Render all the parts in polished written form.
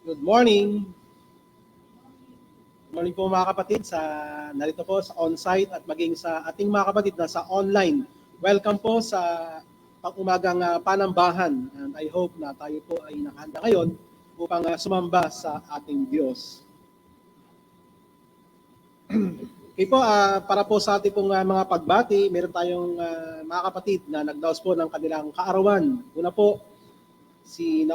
Good morning. Good morning po mga kapatid narito po sa on-site at maging sa ating mga kapatid na sa online. Welcome po sa pang-umagang panambahan, and I hope na tayo po ay nakahanda ngayon upang sumamba sa ating Diyos. Okay po, para po sa ating pong mga pagbati, meron tayong mga kapatid na nagdaos po ng kanilang kaarawan. Una po, si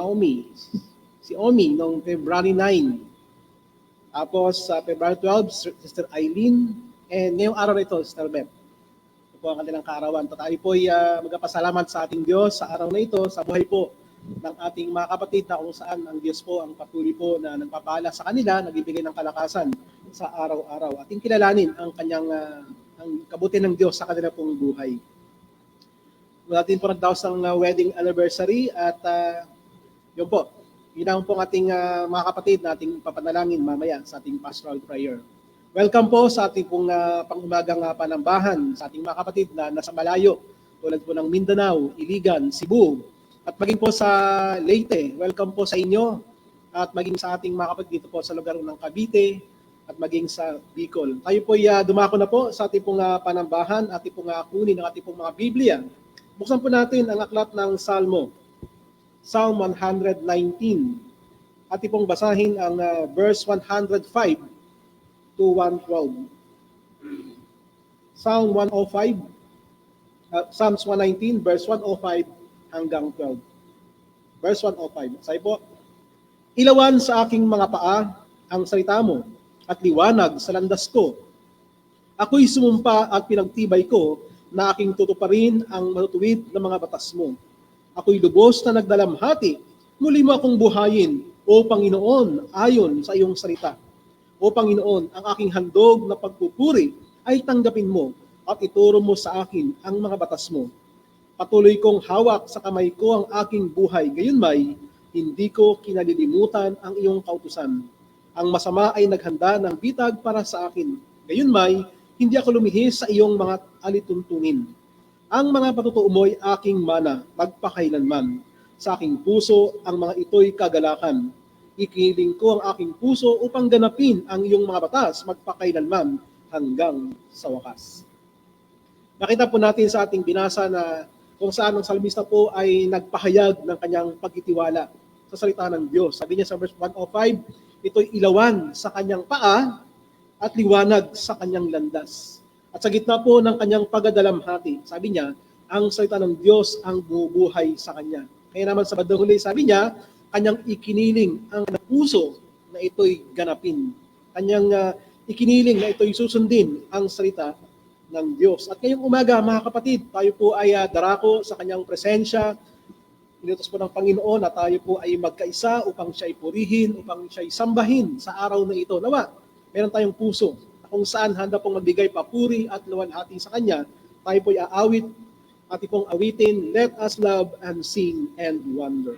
Omi noong February 9. Tapos sa February 12, Sister Eileen, and ngayong araw na ito, Sister Beth. Ito po ang kanilang kaarawan. Tayo po ay magpasalamat sa ating Diyos sa araw na ito, sa buhay po ng ating mga kapatid na kung saan ang Diyos po ang patuloy po na nagpapala sa kanila, nagbibigay ng kalakasan sa araw-araw. Ating kilalanin ang kanyang ang kabuti ng Diyos sa kanila pong buhay. Wala din po nagdaos ng wedding anniversary at yun po, yun ang pong ating mga kapatid na ating papanalangin mamaya sa ating pastoral prayer. Welcome po sa ating pong pang-umagang panambahan sa ating mga kapatid na nasa malayo, tulad po ng Mindanao, Iligan, Cebu, at maging po sa Leyte. Welcome po sa inyo at maging sa ating mga kapatid dito po sa lugar ng Cavite at maging sa Bicol. Tayo po ay dumako na po sa ating pong panambahan, ating pong kunin ang ating pong mga Biblia. Buksan po natin ang aklat ng Salmo. Psalm 119. At pong basahin ang verse 105 to 112. Psalms 119, verse 105 hanggang 12. Verse 105. Sabi po, ilawan sa aking mga paa ang salita mo at liwanag sa landas ko. Ako'y sumumpa at pinagtibay ko na aking tutuparin ang matutuwid na mga batas mo. Ako'y lubos na nagdalamhati, muli mo akong buhayin, O Panginoon, ayon sa iyong salita. O Panginoon, ang aking handog na pagpupuri ay tanggapin mo at ituro mo sa akin ang mga batas mo. Patuloy kong hawak sa kamay ko ang aking buhay, gayunmay, hindi ko kinalilimutan ang iyong kautusan. Ang masama ay naghanda ng bitag para sa akin, gayunmay, hindi ako lumihis sa iyong mga alituntunin. Ang mga patutuo mo'y aking mana, magpakailanman. Sa aking puso, ang mga ito'y kagalakan. Ikiling ko ang aking puso upang ganapin ang iyong mga batas, magpakailanman hanggang sa wakas. Nakita po natin sa ating binasa na kung saan ang salmista po ay nagpahayag ng kanyang pagtitiwala sa salita ng Diyos. Sabi niya sa verse 105, ito'y ilawan sa kanyang paa at liwanag sa kanyang landas. At sa gitna po ng kanyang pagdadalamhati, sabi niya, ang salita ng Diyos ang bumubuhay sa kanya. Kaya naman sa bandang huli, sabi niya, kanyang ikiniling ang puso na ito'y ganapin. Kanyang ikiniling na ito'y susundin ang salita ng Diyos. At ngayong umaga, mga kapatid, tayo po ay darako sa kanyang presensya. Inutos po ng Panginoon na tayo po ay magkaisa upang siya ay purihin, upang siya ay sambahin sa araw na ito. Nawa, meron tayong puso kung saan handa pong magbigay papuri at luwalhati sa Kanya. Tayo po'y aawit at pong awitin, let us love and sing and wonder.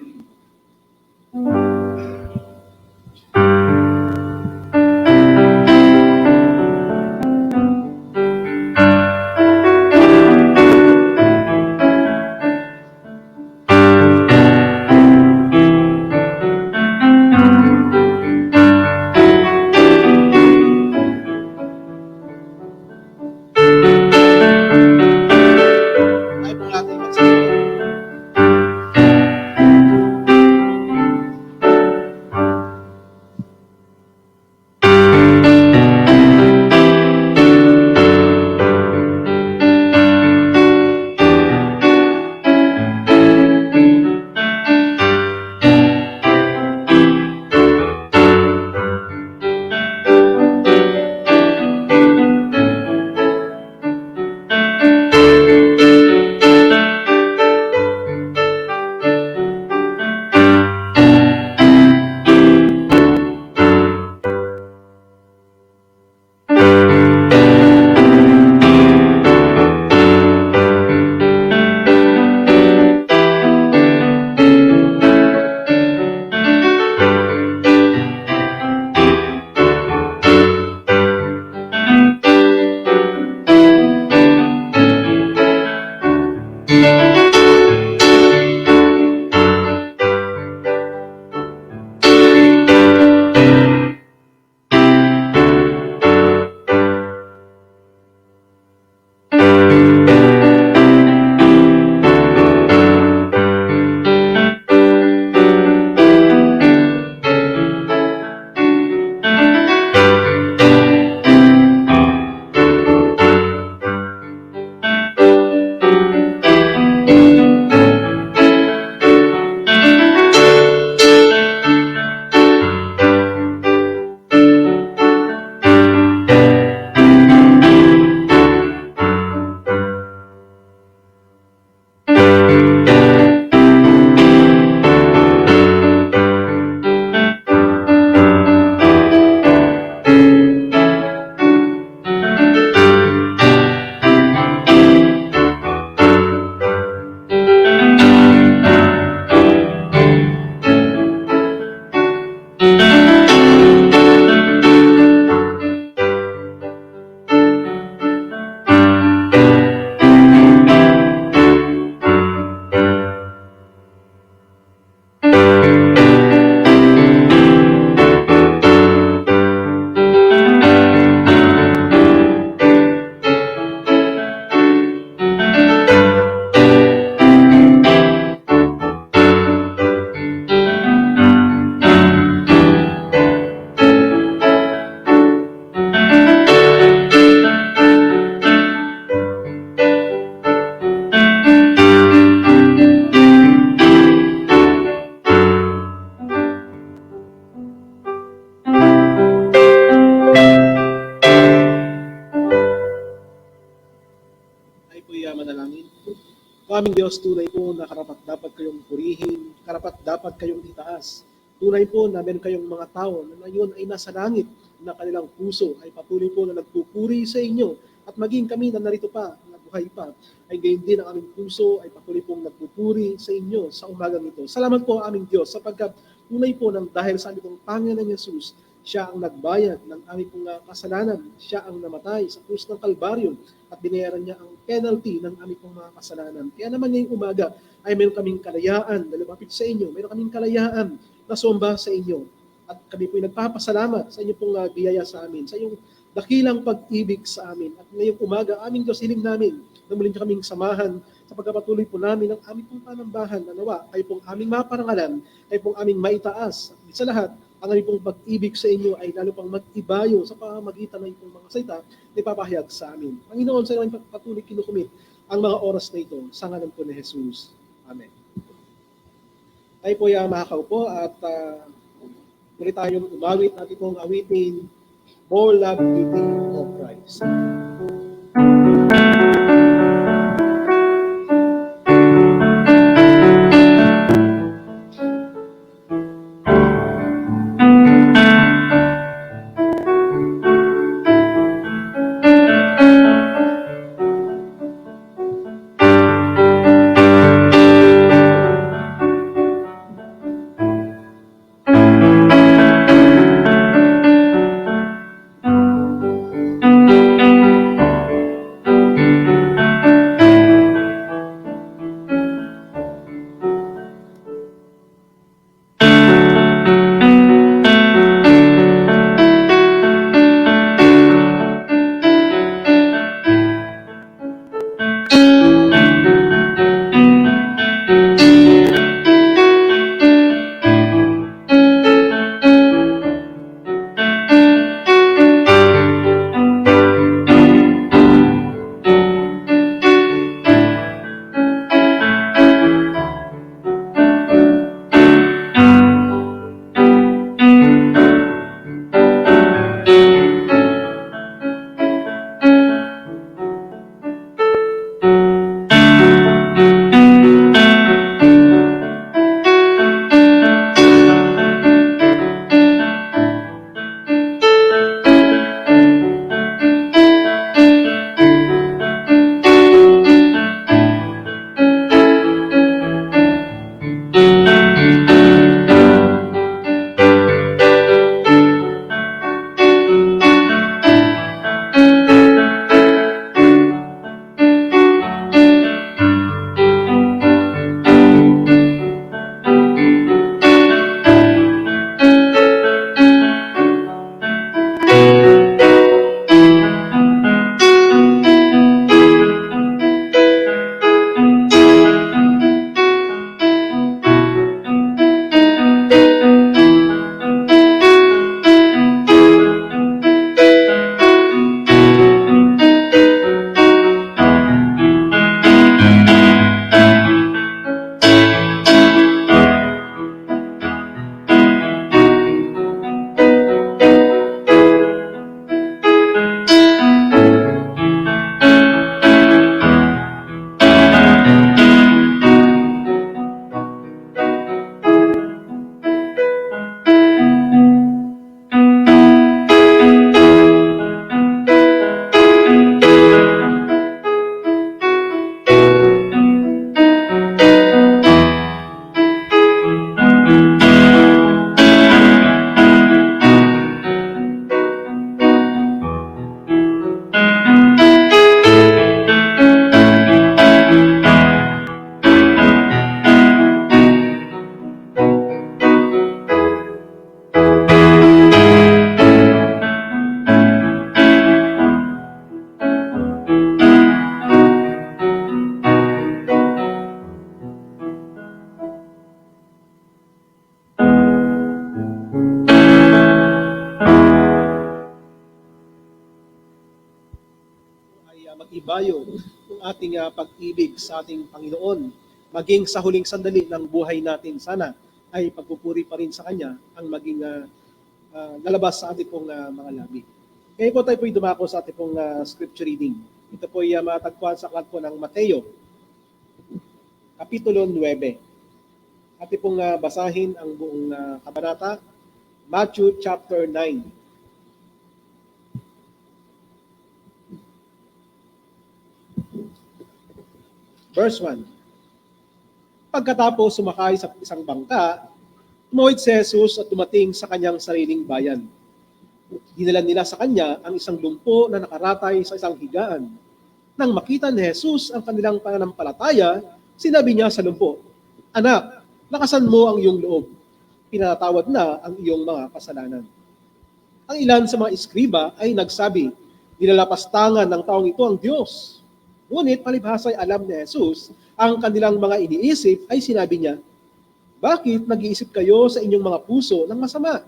aming Diyos, tunay po na karapat dapat kayong purihin, karapat dapat kayong itaas. Tunay po na meron kayong mga tao na ngayon ay nasa langit, na kanilang puso ay patuloy po na nagpupuri sa inyo. At maging kami na narito pa, na buhay pa, ay gayon din ang aming puso ay patuloy pong nagpupuri sa inyo sa umagang ito. Salamat po aming Diyos sapagkat tunay po ng dahil sa aming pong Panginoon Jesus, siya ang nagbayad ng aming pong kasalanan. Siya ang namatay sa krus ng Kalbaryo at binayaran niya ang penalty ng aming pong mga kasalanan. Kaya naman ngayong umaga ay meron kaming kalayaan na lumapit sa inyo. Meron kaming kalayaan na sumba sa inyo. At kami po ay nagpapasalamat sa inyo pong biyaya sa amin, sa inyong dakilang pag-ibig sa amin. At ngayong umaga, aming Diyos, hiling namin na muli niyo kaming samahan sa pagkapatuloy po namin ng aming pong panambahan na nawa ay pong aming maparangalan, ay pong aming maitaas. At sa lahat, ang aming pong pag-ibig sa inyo ay lalo pang mag-ibayo sa pamamagitan ng pong mga salita na ipapahayag sa amin. Panginoon, sa namin patuloy kinukumit ang mga oras na ito sa ngalan po ni Jesus. Amen. Tayo po ay makakaupo at muli tayong umawit natin pong awitin, More Love Giving of Christ. mag-ibayo ng ating pag-ibig sa ating Panginoon. Maging sa huling sandali ng buhay natin, sana ay pagpupuri pa rin sa Kanya ang maging lalabas sa ating pong mga labi. Ngayon po tayo po'y dumako sa ating pong scripture reading. Ito po'y matagpuan sa aklat po ng Mateo. Kapitulo 9. Atin pong basahin ang buong kabanata, Matthew chapter 9. Verse 1. Pagkatapos sumakay sa isang bangka, tumawid si Jesus at dumating sa kanyang sariling bayan. Dinala nila sa kanya ang isang lumpo na nakaratay sa isang higaan. Nang makita ni Jesus ang kanilang pananampalataya, sinabi niya sa lumpo, "Anak, lakasan mo ang iyong loob. Pinatawad na ang iyong mga kasalanan." Ang ilan sa mga eskriba ay nagsabi, "Nilalapastangan ng taong ito ang Diyos." Ngunit palibhasa ay alam ni Jesus ang kanilang mga iniisip, ay sinabi niya, "Bakit nag-iisip kayo sa inyong mga puso ng masama?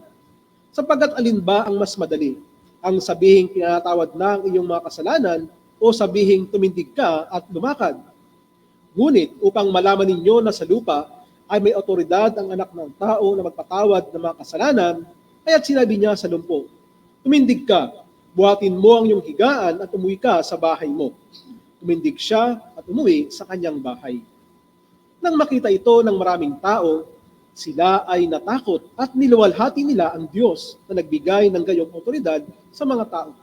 Sapagkat alin ba ang mas madali? Ang sabihing pinatawad na ang iyong mga kasalanan o sabihing tumindig ka at lumakad? Ngunit upang malaman ninyo na sa lupa ay may otoridad ang anak ng tao na magpatawad ng mga kasalanan, kaya't sinabi niya sa lumpo, tumindig ka, buhatin mo ang iyong higaan at umuwi ka sa bahay mo." Tumindig siya at umuwi sa kanyang bahay. Nang makita ito ng maraming tao, sila ay natakot at niluwalhati nila ang Diyos na nagbigay ng gayong otoridad sa mga tao.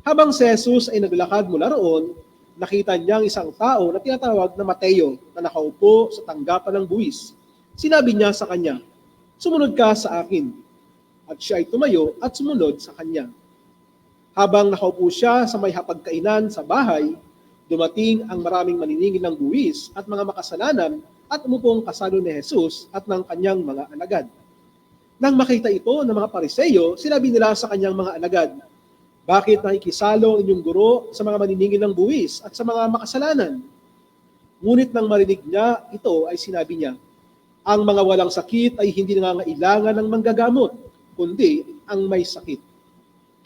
Habang si Jesus ay naglakad mula roon, nakita niya ang isang tao na tinatawag na Mateo na nakaupo sa tanggapan ng buwis. Sinabi niya sa kanya, "Sumunod ka sa akin." At siya ay tumayo at sumunod sa kanya. Habang nakaupo siya sa may hapagkainan sa bahay, dumating ang maraming maniningil ng buwis at mga makasalanan at umupong kasalo ni Jesus at ng kanyang mga alagad. Nang makita ito ng mga Pariseyo, sinabi nila sa kanyang mga alagad, "Bakit nakikisalo ang inyong guro sa mga maniningil ng buwis at sa mga makasalanan?" Ngunit nang marinig niya ito ay sinabi niya, "Ang mga walang sakit ay hindi nangangailangan ng manggagamot, kundi ang may sakit.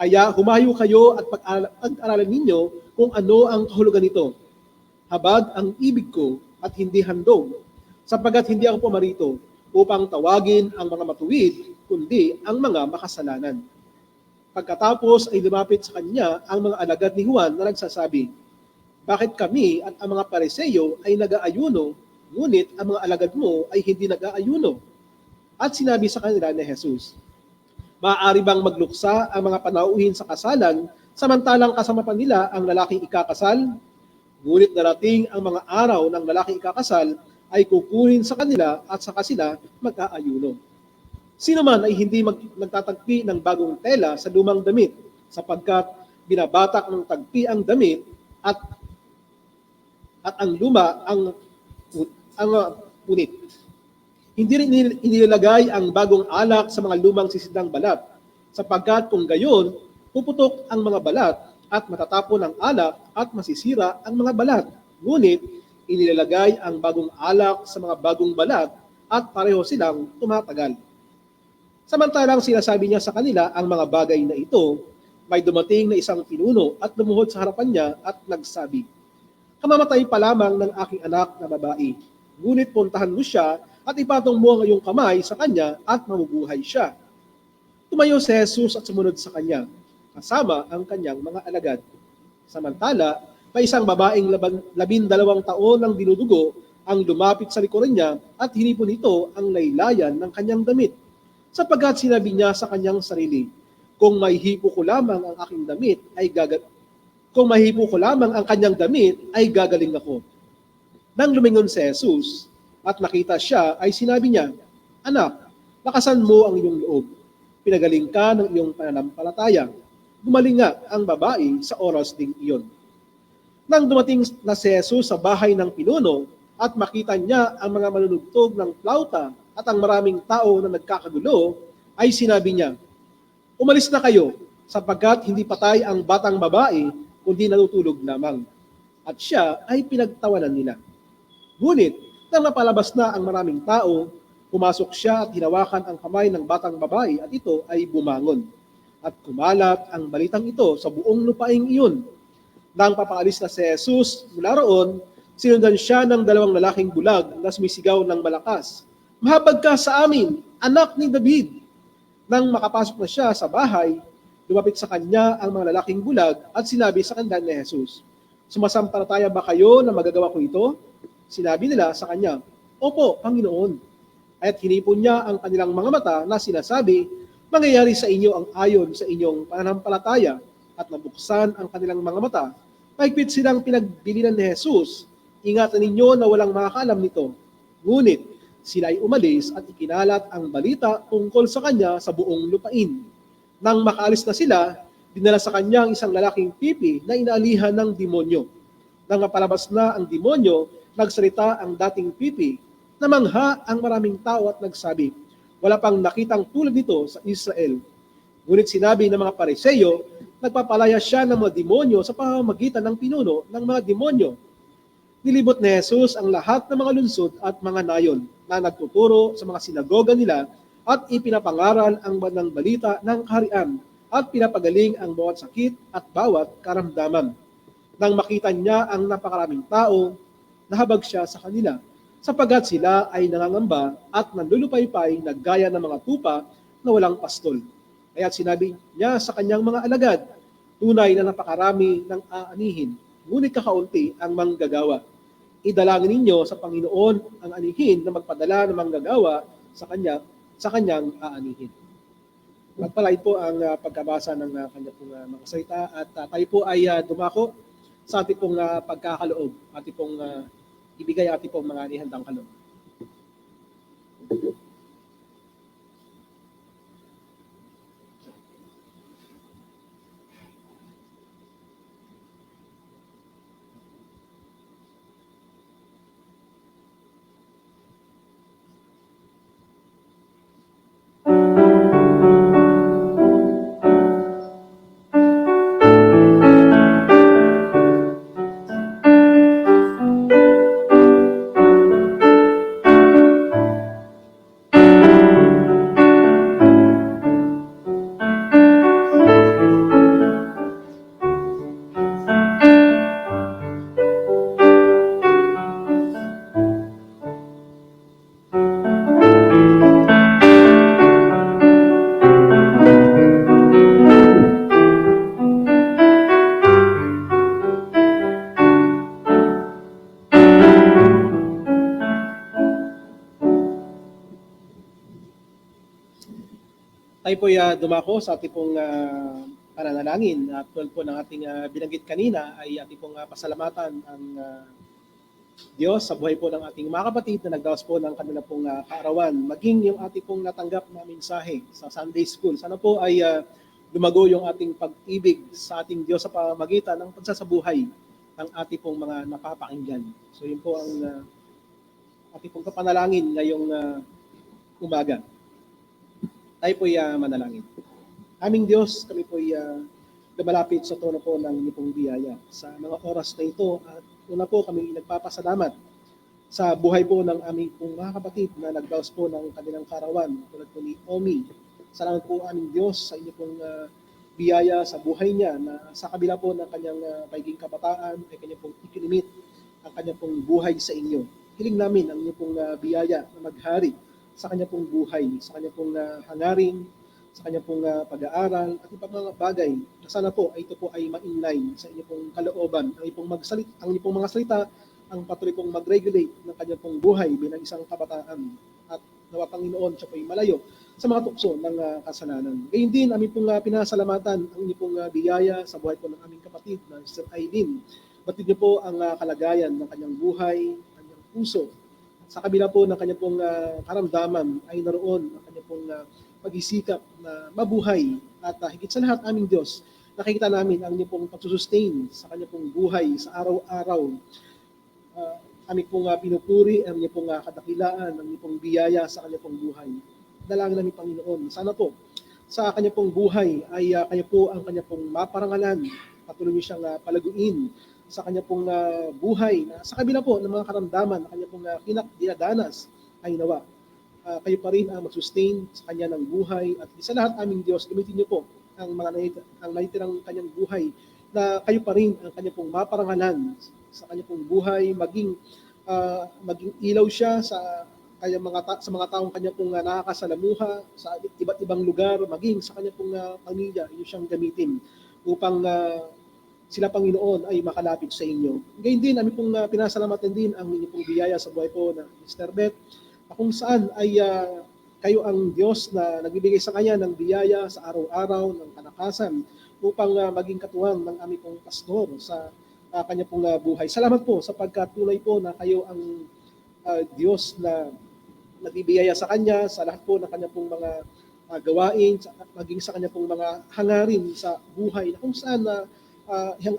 Kaya humayo kayo at pag-aralan ninyo kung ano ang kahulugan nito. Habag ang ibig ko at hindi handog, sapagkat hindi ako pumarito upang tawagin ang mga matuwid, kundi ang mga makasalanan." Pagkatapos ay lumapit sa kanya ang mga alagad ni Juan na nagsasabi, "Bakit kami at ang mga Pariseyo ay nag-aayuno, ngunit ang mga alagad mo ay hindi nag-aayuno?" At sinabi sa kanila ni Jesus, "Maaari bang magluksa ang mga panauhin sa kasalan, samantalang kasama pa nila ang lalaking ikakasal? Ngunit darating ang mga araw ng lalaking ikakasal ay kukunin sa kanila at saka sila mag-aayuno. Sino man ay hindi nagtatagpi ng bagong tela sa lumang damit, sapagkat binabatak ng tagpi ang damit at ang luma ang punit. Hindi rin inilalagay ang bagong alak sa mga lumang sisidang balat, sapagkat kung gayon, puputok ang mga balat at matatapon ang alak at masisira ang mga balat. Ngunit inilalagay ang bagong alak sa mga bagong balat at pareho silang tumatagal." Samantalang sinasabi niya sa kanila ang mga bagay na ito, may dumating na isang pinuno at lumuhod sa harapan niya at nagsabi, "Kamamatay pa lamang ng aking anak na babae. Ngunit puntahan mo siya at ipatong mo ang iyong kamay sa kanya at mabubuhay siya." Tumayo si Jesus at sumunod sa kanya, kasama ang kanyang mga alagad. Samantala, may isang babaeng 12 taon ng dinudugo ang lumapit sa likuran niya at hinipon nito ang laylayan ng kanyang damit. Sapagkat sinabi niya sa kanyang sarili, kung mahihipo ko lamang ang kanyang damit ay gagaling ako." Nang lumingon si Jesus at nakita siya ay sinabi niya, "Anak, lakasan mo ang iyong loob. Pinagaling ka ng iyong pananampalataya." Gumaling nga ang babae sa oras ding iyon. Nang dumating na si Jesus sa bahay ng pinuno at makita niya ang mga manunugtog ng flauta at ang maraming tao na nagkakagulo, ay sinabi niya, "Umalis na kayo, sapagkat hindi patay ang batang babae, kundi natutulog lamang." At siya ay pinagtawanan nila. Ngunit, nang napalabas na ang maraming tao, pumasok siya at hinawakan ang kamay ng batang babae at ito ay bumangon. At kumalat ang balitang ito sa buong lupaing iyon. Nang papaalis na si Jesus mula roon, sinundan siya ng 2 lalaking bulag na sumisigaw ng malakas, "Mahabag ka sa amin, anak ni David!" Nang makapasok na siya sa bahay, lumapit sa kanya ang mga lalaking bulag at sinabi sa kanya ni Jesus, "Sumasampalataya ba kayo na magagawa ko ito?" Sinabi nila sa kanya, "Opo, Panginoon." At hinipon niya ang kanilang mga mata na sinasabi, "Mangyayari sa inyo ang ayon sa inyong pananampalataya." At nabuksan ang kanilang mga mata. Mahigpit silang pinagbilinan ni Jesus. Ingatan ninyo na walang makakaalam nito. Ngunit sila ay umalis at ikinalat ang balita tungkol sa kanya sa buong lupain. Nang makaalis na sila, dinala sa kanya ang isang lalaking pipi na inaalihan ng demonyo. Nang mapalabas na ang demonyo, nagsalita ang dating pipi. Namangha ang maraming tao at nagsabi, "Wala pang nakitang tulad nito sa Israel." Ngunit sinabi ng mga Pariseo, nagpapalaya siya ng mga demonyo sa pamamagitan ng pinuno ng mga demonyo. Nilibot ni Jesus ang lahat ng mga lungsod at mga nayon na nagtuturo sa mga sinagoga nila at ipinapangaral ang banang balita ng kaharian at pinapagaling ang bawat sakit at bawat karamdaman. Nang makita niya ang napakaraming tao, nahabag siya sa kanila, sapagkat sila ay nangangamba at nanlulupaypay na gaya ng mga tupa na walang pastol. Kaya sinabi niya sa kanyang mga alagad, "Tunay na napakarami ng aanihin, ngunit kakaunti ang manggagawa. Idalangin ninyo sa Panginoon ang anihin na magpadala ng manggagawa sa kanyang aanihin." Magpalain po ang pagkabasa ng kanya pong mga salita at tayo po ay dumako sa ating pong pagkakaloob, ating pong ibigay ating pong mga anihandang kaloob. Tayo po dumako sa ating pong pananalangin. At tulad po ng ating binanggit kanina ay ating pong pasalamatan ang Diyos sa buhay po ng ating mga kapatid na nagdaos po ng kanila pong kaarawan. Maging yung ating pong natanggap na mensahe sa Sunday School. Sana po ay lumago yung ating pag-ibig sa ating Diyos sa pamamagitan ng pagsasabuhay ng ating pong mga napapakinggan. So yun po ang ating pong kapanalangin ngayong umaga. Tayo po'y manalangin. Aming Diyos, kami po'y lumalapit sa trono po ng inyong pong biyaya. Sa mga oras na ito, at una po kami nagpapasalamat sa buhay po ng aming pong mga kapatid na nagdaos po ng kanilang karawan, tulad po ni Omi. Salamat po aming Diyos sa inyong pong biyaya sa buhay niya na sa kabila po ng kanyang pagiging kabataan ay kanyang pong ikinimit ang kanyang pong buhay sa inyo. Hiling namin ang inyong pong biyaya na maghari sa kanya pong buhay, sa kanya pong hangarin, sa kanya pong pag-aaral, at ibang mga bagay. Sana po ay ito po ay ma-inline sa inyo pong kalooban, ang inyong pong mga salita, ang patuloy pong mag-regulate ng kanya pong buhay bilang isang kabataan. At nawa Panginoon, siya po ay malayo sa mga tukso ng kasalanan. Gayun din, aming pong pinasalamatan ang inyong pong biyaya sa buhay po ng aming kapatid na Sister Aileen. Batid niyo po ang kalagayan ng kanyang buhay, kanyang puso. Sa kabila po ng kanyang pong karamdaman ay naroon ang kanyang pong pag-isikap na mabuhay. At higit sa lahat, aming Diyos, nakikita namin ang inyong pong pagsusustain sa kanyang pong buhay sa araw-araw. Aming pong pinupuri, ang inyong pong kadakilaan, ang inyong pong biyaya sa kanyang pong buhay. Dalangin namin, Panginoon, sana po sa kanyang pong buhay ay kanya po ang kanyang pong maparangalan. Patuloy niyo siyang palaguin sa kanya pong buhay na sa kabila po ng mga karamdaman na kanya pong dinadanas ay nawa. Kayo pa rin ang mag-sustain sa kanya ng buhay at sa lahat aming Diyos, gamitin niyo po ang naitirang kanyang buhay na kayo pa rin ang kanya pong maparangalan sa kanya pong buhay, maging ilaw siya sa mga taong kanya pong nakakasalamuha sa iba't ibang lugar, maging sa kanya pong pamilya, inyo siyang gamitin upang sila Panginoon ay makalapit sa inyo. Gayun din, amin pong pinasalamatan din ang inyong pong biyaya sa buhay po na Mr. Beth, kung saan ay kayo ang Diyos na nagbibigay sa kanya ng biyaya sa araw-araw, ng kalakasan, upang maging katuwang ng aming pong pastor sa kanya pong buhay. Salamat po sapagkat tunay po na kayo ang Diyos na nagbibiyaya sa kanya sa lahat po ng kanya pong mga gawain, maging sa kanya pong mga hangarin sa buhay, na kung saan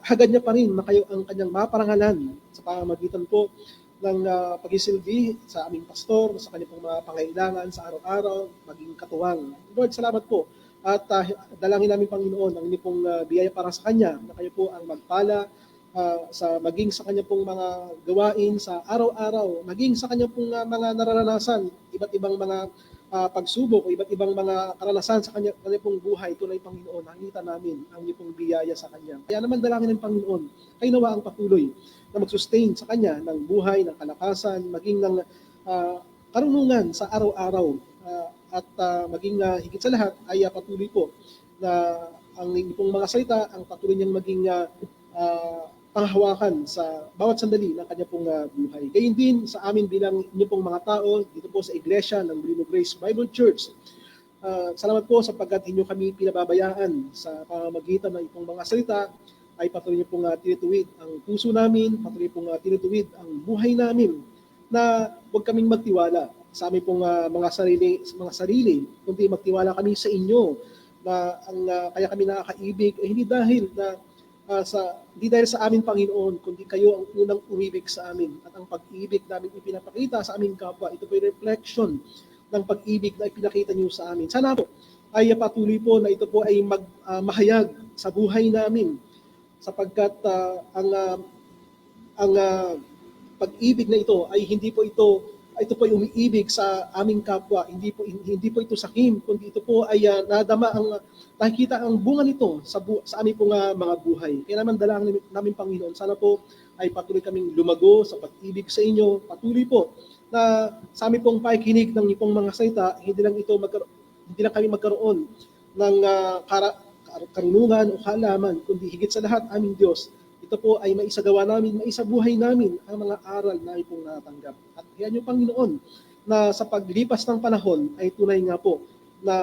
hagad niya pa rin na kayo ang kanyang maparangalan sa pamamagitan po ng pagsisilbi sa aming pastor, sa kanya pong mga pangailangan sa araw-araw, maging katuwang. Lord, salamat po. At dalangin namin, Panginoon, ang inyong pong biyaya para sa kanya, na kayo po ang magpala sa maging sa kanya pong mga gawain sa araw-araw, maging sa kanya pong mga nararanasan, iba't ibang mga pagsubok o iba't ibang mga karanasan sa kanya pong buhay. Tunay, Panginoon, nakita namin ang iyong pong biyaya sa kanya. Kaya naman dalangin ng Panginoon, kayo nawa ang patuloy na mag-sustain sa kanya ng buhay, ng kalakasan, maging ng karunungan sa araw-araw, at maging higit sa lahat ay patuloy po na ang inyong pong mga salita ang patuloy niyang maging panghawakan sa bawat sandali ng kanya pong buhay. Gayun din sa amin bilang inyong pong mga tao dito po sa Iglesia ng Molino Grace Bible Church. Salamat po sapagkat inyo kami pinababayaan sa pamamagitan ng ipong mga salita, ay patuloy niyo pong tinutuwid ang puso namin, patuloy pong tinutuwid ang buhay namin, na huwag kaming magtiwala sa aming pong mga sarili, kundi magtiwala kami sa inyo, na ang kaya kami nakakaibig ay hindi dahil sa amin, Panginoon, kundi kayo ang unang umibig sa amin, at ang pag-ibig namin ipinapakita sa aming kapwa. Ito po yung reflection ng pag-ibig na ipinakita niyo sa amin. Sana po ay patuloy po na ito po ay mahayag sa buhay namin, sapagkat ang pag-ibig na ito ay hindi po ito po ay umiibig sa aming kapwa, hindi po ito sakim, kundi ito po ay nadama nakikita ang bunga nito sa aming pong mga buhay. Kaya naman dalangin namin, Panginoon, sana po ay patuloy kaming lumago sa pag-ibig sa inyo, patuloy po na sa aming pong pakikinig ng ipong mga salita, hindi lang kami magkaroon ng karunungan o kaalaman, kundi higit sa lahat, aming Diyos, ito po ay maisagawa namin, maisabuhay namin ang mga aral na pong natanggap. At kaya niyo, Panginoon, na sa paglipas ng panahon ay tunay nga po na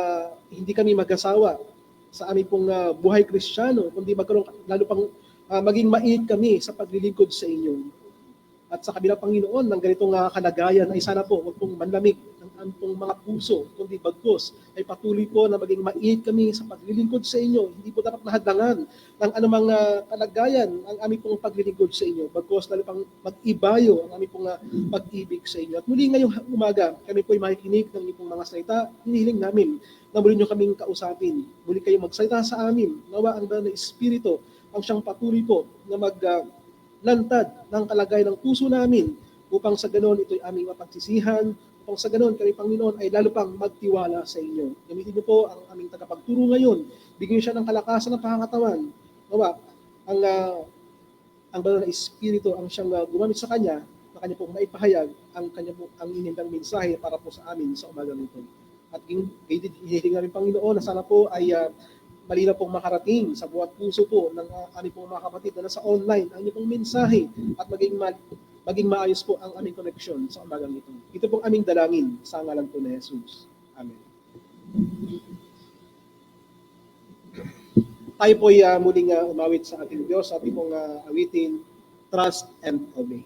hindi kami mag-asawa sa aming pong buhay Kristiyano, kundi magkaroon lalo pang maging mainit kami sa paglilingkod sa inyo. At sa kabila, Panginoon, ng ganitong kalagayan ay sana po huwag pong manlamig ng aming mga puso, kundi bagkus ay patuloy po na maging mainit kami sa paglilingkod sa inyo. Hindi po dapat nahadlangan ng anumang kalagayan ang aming pong paglilingkod sa inyo, bagkus lalo pang mag-ibayo ang aming pong pag-ibig sa inyo. At muli ngayong umaga, kami po ay makikinig ng inyong mga salita. Hinihiling namin na muli nyo kaming kausapin, muli kayo magsalita sa amin, nawa ang Banal na Espiritu ang siyang patuloy po na lantad ng kalagayan ng puso namin, upang sa ganon ito'y aming mapagsisihan, upang sa ganon kami, Panginoon, ay lalo pang magtiwala sa inyo. Gamitin niyo po ang aming tagapagturo ngayon, bigyan niyo siya ng kalakasan ng pangangatawan. Nawa, ang Banal na Espiritu ang siyang gumamit sa kanya, na kanya pong maipahayag ang inindang mensahe para po sa amin sa umagang ito. At hinihiling namin, Panginoon, na sana po ay malinaw pong makarating sa buhat puso po ng aming pong mga kapatid na nasa online ang inyong pong mensahe, at maging maayos po ang aming koneksyon sa umagang ito. Ito pong aming dalangin sa ngalan po ni Jesus. Amen. Tayo po ay muling umawit sa ating Diyos, sa ating pong awitin, Trust and Obey.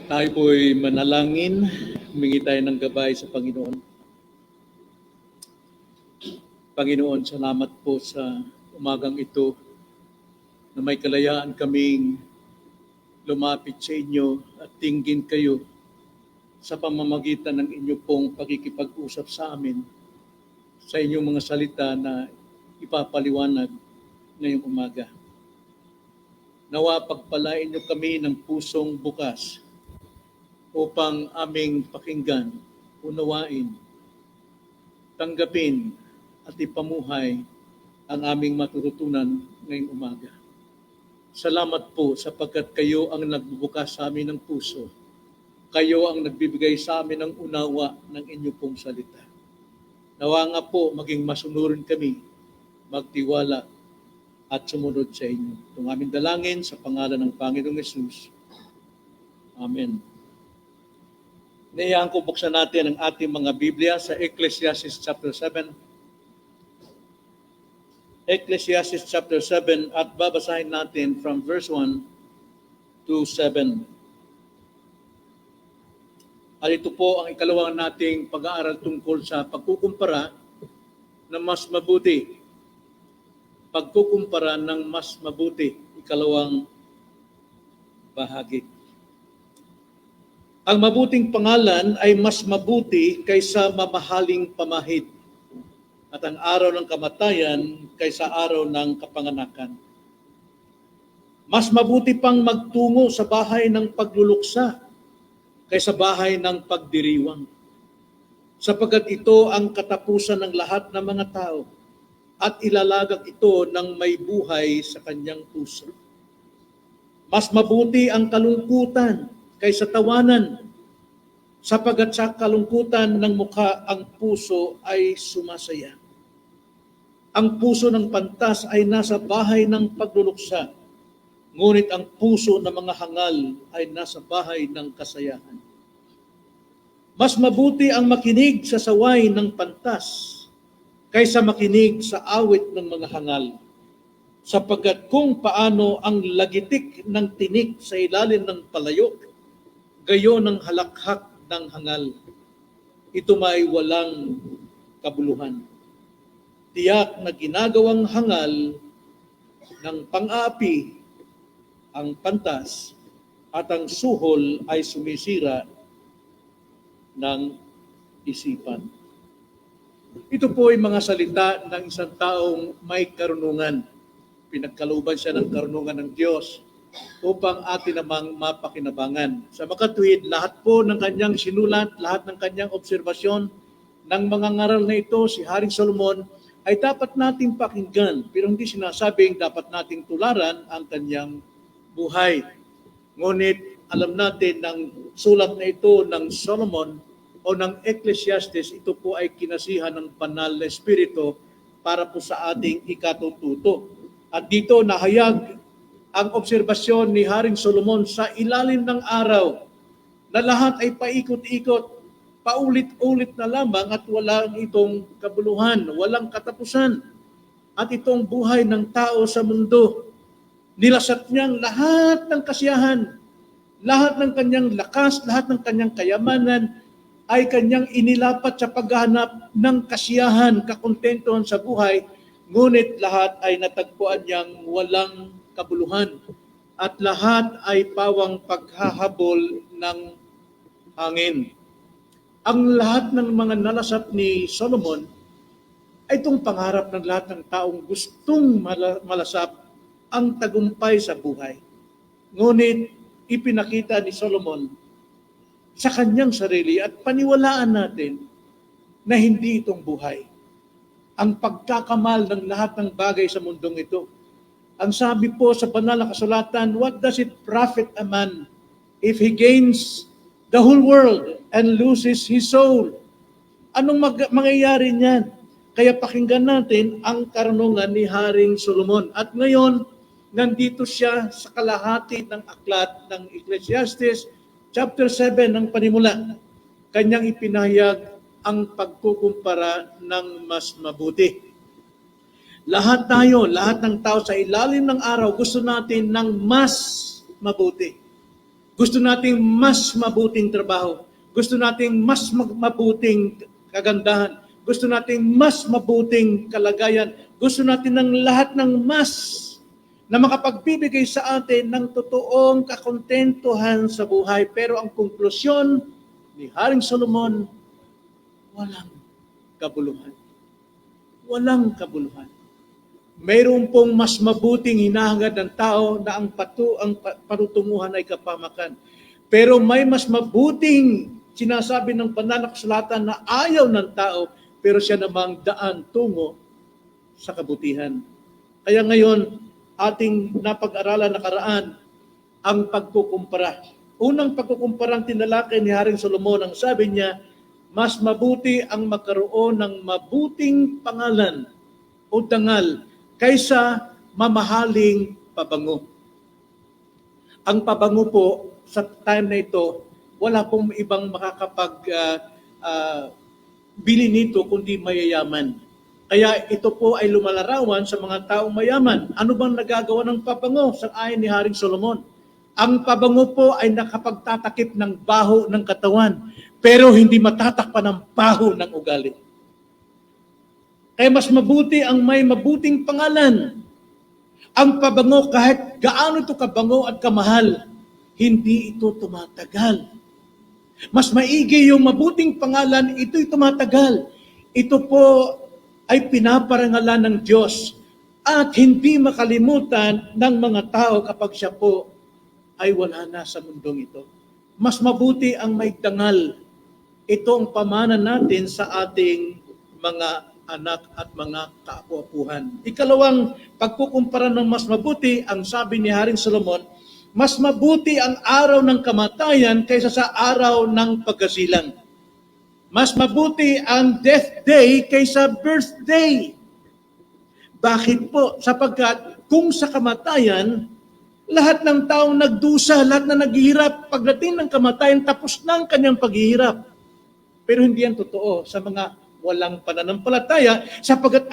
Tayo po'y manalangin, humingi tayo ng gabay sa Panginoon. Panginoon, salamat po sa umagang ito na may kalayaan kaming lumapit sa inyo at tingin kayo sa pamamagitan ng inyo pong pakikipag-usap sa amin sa inyong mga salita na ipapaliwanag ngayong umaga. Nawa pagpalain niyo kami ng pusong bukas upang aming pakinggan, unawain, tanggapin at ipamuhay ang aming matututunan ngayong umaga. Salamat po sapagkat kayo ang nagbubukas sa amin ng puso. Kayo ang nagbibigay sa amin ng unawa ng inyo pong salita. Nawa nga po maging masunurin kami, magtiwala at sumunod sa inyo. Itong aming dalangin sa pangalan ng Panginoong Hesus. Amen. Naiyahan ko buksan natin ang ating mga Biblia sa Ecclesiastes chapter 7. Ecclesiastes chapter 7 at babasahin natin from verse 1 to 7. At ito po ang ikalawang nating pag-aaral tungkol sa pagkukumpara ng mas mabuti. Pagkukumpara ng mas mabuti, ikalawang bahagi. Ang mabuting pangalan ay mas mabuti kaysa mamahaling pamahid, at ang araw ng kamatayan kaysa araw ng kapanganakan. Mas mabuti pang magtungo sa bahay ng pagluluksa kaysa bahay ng pagdiriwang, sapagkat ito ang katapusan ng lahat ng mga tao at ilalagak ito ng may buhay sa kanyang puso. Mas mabuti ang kalungkutan kaysa tawanan, sapagkat sa kalungkutan ng mukha ang puso ay sumasaya. Ang puso ng pantas ay nasa bahay ng pagluluksa, ngunit ang puso ng mga hangal ay nasa bahay ng kasayahan. Mas mabuti ang makinig sa saway ng pantas kaysa makinig sa awit ng mga hangal, sapagkat kung paano ang lagitik ng tinik sa ilalim ng palayok, gayon ang halakhak ng hangal. Ito may walang kabuluhan. Tiyak na ginagawang hangal ng pang-aapi ang pantas at ang suhol ay sumisira ng isipan. Ito po ay mga salita ng isang taong may karunungan. Pinagkalooban siya ng karunungan ng Diyos upang atin namang mapakinabangan. Sa makatuwid, lahat po ng kanyang sinulat, lahat ng kanyang obserbasyon ng mga ngaral na ito, si Haring Solomon, ay dapat nating pakinggan, pero hindi sinasabing dapat nating tularan ang kanyang buhay. Ngunit alam natin ng sulat na ito ng Solomon o ng Ecclesiastes, ito po ay kinasihan ng banal na espiritu para po sa ating ikatututo. At dito nahayag ang obserbasyon ni Haring Solomon sa ilalim ng araw na lahat ay paikot-ikot, paulit-ulit na lamang at walang itong kabuluhan, walang katapusan. At itong buhay ng tao sa mundo, nilasat niyang lahat ng kasiyahan, lahat ng kanyang lakas, lahat ng kanyang kayamanan ay kanyang inilapat sa paghahanap ng kasiyahan, kakontentuhan sa buhay, ngunit lahat ay natagpuan niyang walang kabuluhan at lahat ay pawang paghahabol ng hangin. Ang lahat ng mga nalasap ni Solomon ay itong pangarap ng lahat ng taong gustong malasap ang tagumpay sa buhay. Ngunit ipinakita ni Solomon sa kanyang sarili at paniwalaan natin na hindi itong buhay. Ang pagkakamal ng lahat ng bagay sa mundong ito. Ang sabi po sa banal na kasulatan, what does it profit a man if he gains the whole world and loses his soul? Anong mangyayari niyan? Kaya pakinggan natin ang karunungan ni Haring Solomon. At ngayon, nandito siya sa kalahati ng aklat ng Ecclesiastes, chapter 7 ng panimula. Kanyang ipinahayag ang pagkukumpara ng mas mabuti. Lahat tayo, lahat ng tao sa ilalim ng araw, gusto natin ng mas mabuti. Gusto nating mas mabuting trabaho. Gusto nating mas mabuting kagandahan. Gusto nating mas mabuting kalagayan. Gusto natin ng lahat ng mas na makapagbibigay sa atin ng totoong kakontentuhan sa buhay. Pero ang konklusyon ni Haring Solomon, walang kabuluhan. Walang kabuluhan. Mayroon pong mas mabuting hinahangad ng tao na ang parutunguhan ay kapamakan. Pero may mas mabuting sinasabi ng banal na kasulatan na ayaw ng tao, pero siya namang daan tungo sa kabutihan. Kaya ngayon, ating napag-aralan nakaraan ang pagkukumpara. Unang pagkukumparang tinalakay ni Haring Solomon, ang sabi niya, mas mabuti ang magkaroon ng mabuting pangalan o dangal kaysa mamahaling pabango. Ang pabango po, sa time na ito, wala pong ibang bili nito kundi mayayaman. Kaya ito po ay lumalarawan sa mga taong mayaman. Ano bang nagagawa ng pabango sa ayon ni Haring Solomon? Ang pabango po ay nakapagtatakip ng baho ng katawan, pero hindi matatakpan ng baho ng ugali. Kaya mas mabuti ang may mabuting pangalan. Ang pabango, kahit gaano ito kabango at kamahal, hindi ito tumatagal. Mas maigi yung mabuting pangalan, ito'y tumatagal. Ito po ay pinaparangalan ng Diyos at hindi makalimutan ng mga tao kapag siya po ay wala na sa mundong ito. Mas mabuti ang may dangal. Ito ang pamana natin sa ating mga anak at mga kaapu-apuhan. Ikalawang pagkukumpara ng mas mabuti, ang sabi ni Haring Solomon, mas mabuti ang araw ng kamatayan kaysa sa araw ng pagkasilang. Mas mabuti ang death day kaysa birthday. Bakit po? Sapagkat kung sa kamatayan, lahat ng taong nagdusa, lahat na naghihirap, pagdating ng kamatayan, tapos na ang kanyang paghihirap. Pero hindi yan totoo sa mga walang pananampalataya, sapagkat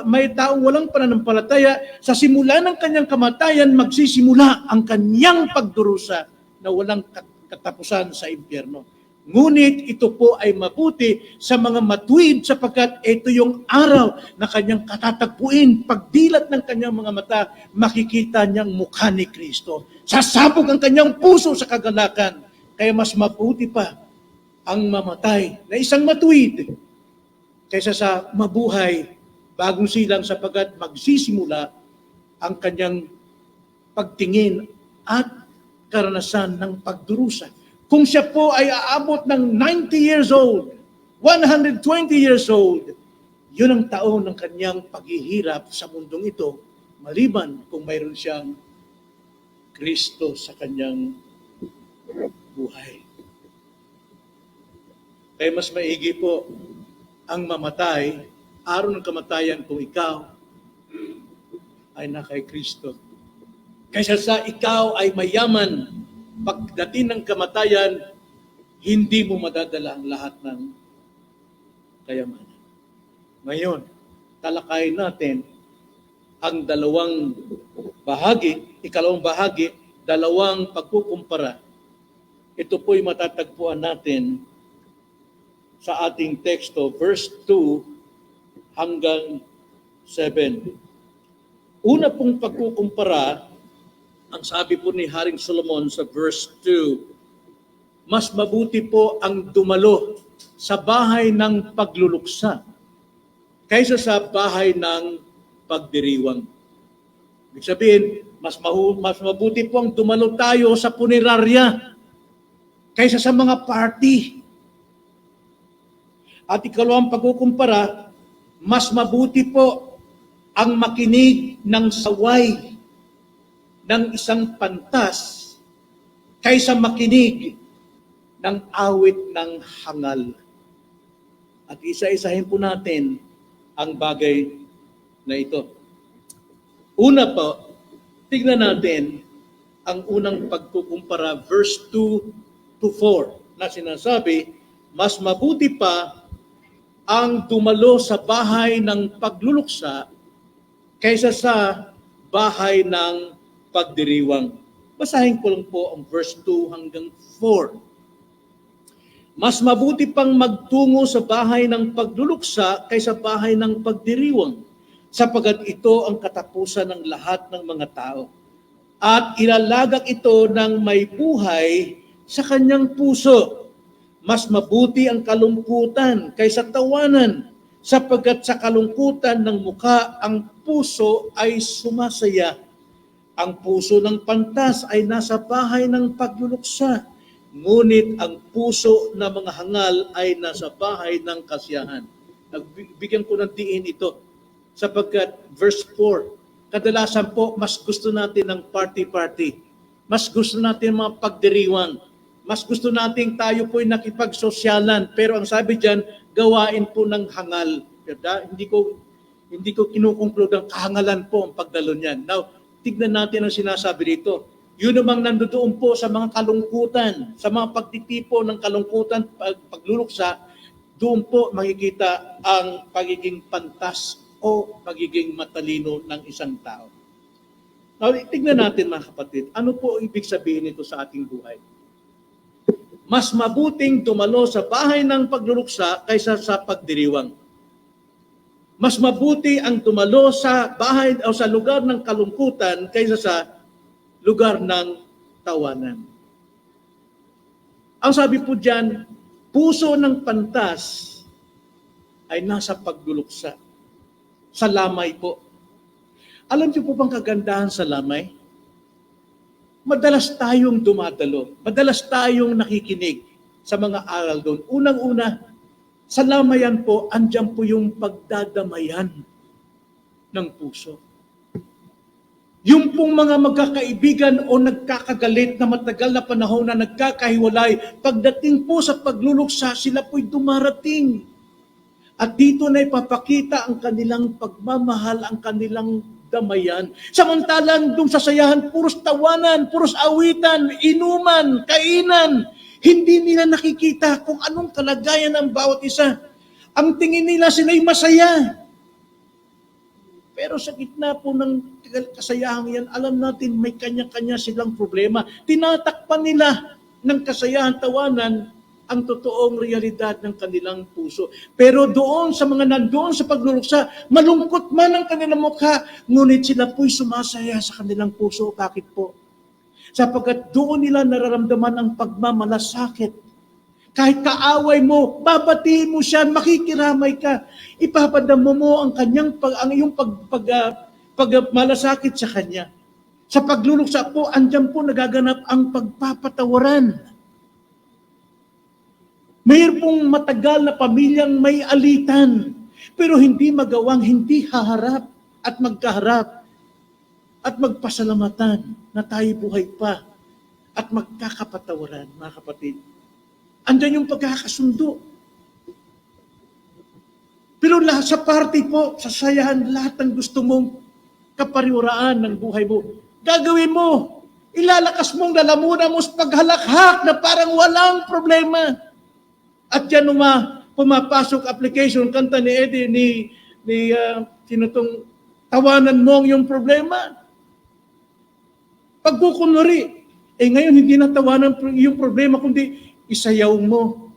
may taong walang pananampalataya, sa simula ng kanyang kamatayan, magsisimula ang kanyang pagdurusa na walang katapusan sa impyerno. Ngunit ito po ay mabuti sa mga matuwid sapagkat ito yung araw na kanyang katatagpuin. Pagdilat ng kanyang mga mata, makikita niyang mukha ni Kristo. Sasabog ang kanyang puso sa kagalakan. Kaya mas mabuti pa ang mamatay na isang matuwid kaysa sa mabuhay bagong silang sapagkat magsisimula ang kanyang pagtingin at karanasan ng pagdurusa. Kung siya po ay aabot ng 90 years old, 120 years old, yun ang taon ng kanyang paghihirap sa mundong ito, maliban kung mayroon siyang Kristo sa kanyang buhay. Kaya mas maigi po ang mamatay, araw ng kamatayan kung ikaw ay na kay Kristo. Kaysa sa ikaw ay mayaman, pagdating ng kamatayan, hindi mo madadala ang lahat ng kayamanan. Ngayon, talakayin natin ang dalawang bahagi, ikalawang bahagi, dalawang pagkukumpara. Ito po'y matatagpuan natin sa ating teksto, verse 2 hanggang 7. Una pong pagkukumpara, ang sabi po ni Haring Solomon sa verse 2, mas mabuti po ang dumalo sa bahay ng pagluluksa kaysa sa bahay ng pagdiriwang. Ibig sabihin, mas mabuti po ang dumalo tayo sa punerarya kaysa sa mga party. At ikalawang pagkukumpara, mas mabuti po ang makinig ng saway ng isang pantas kaysa makinig ng awit ng hangal. At isa-isahin po natin ang bagay na ito. Una po, tignan natin ang unang pagkukumpara, verse 2 to 4, na sinasabi, mas mabuti pa ang dumalo sa bahay ng pagluluksa kaysa sa bahay ng pagdiriwang. Basahin ko lang po ang verse 2 hanggang 4. Mas mabuti pang magtungo sa bahay ng pagluluksa kaysa bahay ng pagdiriwang, sapagkat ito ang katapusan ng lahat ng mga tao. At ilalagak ito ng may buhay sa kanyang puso. Mas mabuti ang kalungkutan kaysa tawanan, sapagkat sa kalungkutan ng mukha ang puso ay sumasaya. Ang puso ng pantas ay nasa bahay ng pagluluksa, ngunit ang puso ng mga hangal ay nasa bahay ng kasiyahan. Nagbigyan ko ng diin ito, sapagkat verse 4, kadalasan po mas gusto natin ng party-party, mas gusto natin mga pagdiriwang, mas gusto natin tayo po'y nakipagsosyalan, pero ang sabi diyan, gawain po ng hangal. Hindi ko kinukonklude ang kahangalan po ang pagdalo niyan. Now, tignan natin ang sinasabi dito. Yun namang nandoon po sa mga kalungkutan, sa mga pagtitipo ng kalungkutan, pagluluksa, doon po makikita ang pagiging pantas o pagiging matalino ng isang tao. Now, tignan natin mga kapatid, ano po ibig sabihin nito sa ating buhay? Mas mabuting tumalo sa bahay ng pagluluksa kaysa sa pagdiriwang. Mas mabuti ang tumalo sa bahay o sa lugar ng kalungkutan kaysa sa lugar ng tawanan. Ang sabi po diyan, puso ng pantas ay nasa pagluluksa. Sa lamay po. Alam niyo po bang kagandahan sa lamay? Madalas tayong dumadalo. Madalas tayong nakikinig sa mga aral doon. Unang-una, sa lamayan po, andyan po yung pagdadamayan ng puso. Yung pong mga magkakaibigan o nagkakagalit na matagal na panahon na nagkakahiwalay, pagdating po sa pagluluksa, sila po'y dumarating. At dito na ipapakita ang kanilang pagmamahal, ang kanilang damayan. Samantalang doon sa sayahan, puros tawanan, puros awitan, inuman, kainan. Hindi nila nakikita kung anong kalagayan ng bawat isa. Ang tingin nila sila'y masaya. Pero sa gitna po ng kasayahan yan, alam natin may kanya-kanya silang problema. Tinatakpan nila ng kasayahan, tawanan, ang totoong realidad ng kanilang puso. Pero doon sa mga nandoon sa pagluluksa, malungkot man ang kanilang mukha, ngunit sila po'y sumasaya sa kanilang puso. Bakit po? Sapagkat doon nila nararamdaman ang pagmamalasakit. Kahit kaaway mo, babatiin mo siya, makikiramay ka, ipapadamo mo ang kanyang iyong pagmalasakit sa kanya. Sa pagluluksa po, andyan po nagaganap ang pagpapatawaran. Mayroon pong matagal na pamilyang may alitan, pero hindi magawang hindi haharap at magkaharap at magpasalamatan na tayo buhay pa at magkakapatawaran, mga kapatid. Andyan yung pagkakasundo. Pero lahat sa party po, sa sayahan, lahat ng gusto mong kapariwaraan ng buhay mo, gagawin mo. Ilalakas mong lalamunan mo sa paghalakhak na parang walang problema. At yan pumapasok application, kanta ni Eddie, sinutong tawanan mo ang iyong problema. Pagkukunwari, ngayon hindi na tawanan yung problema, kundi isayaw mo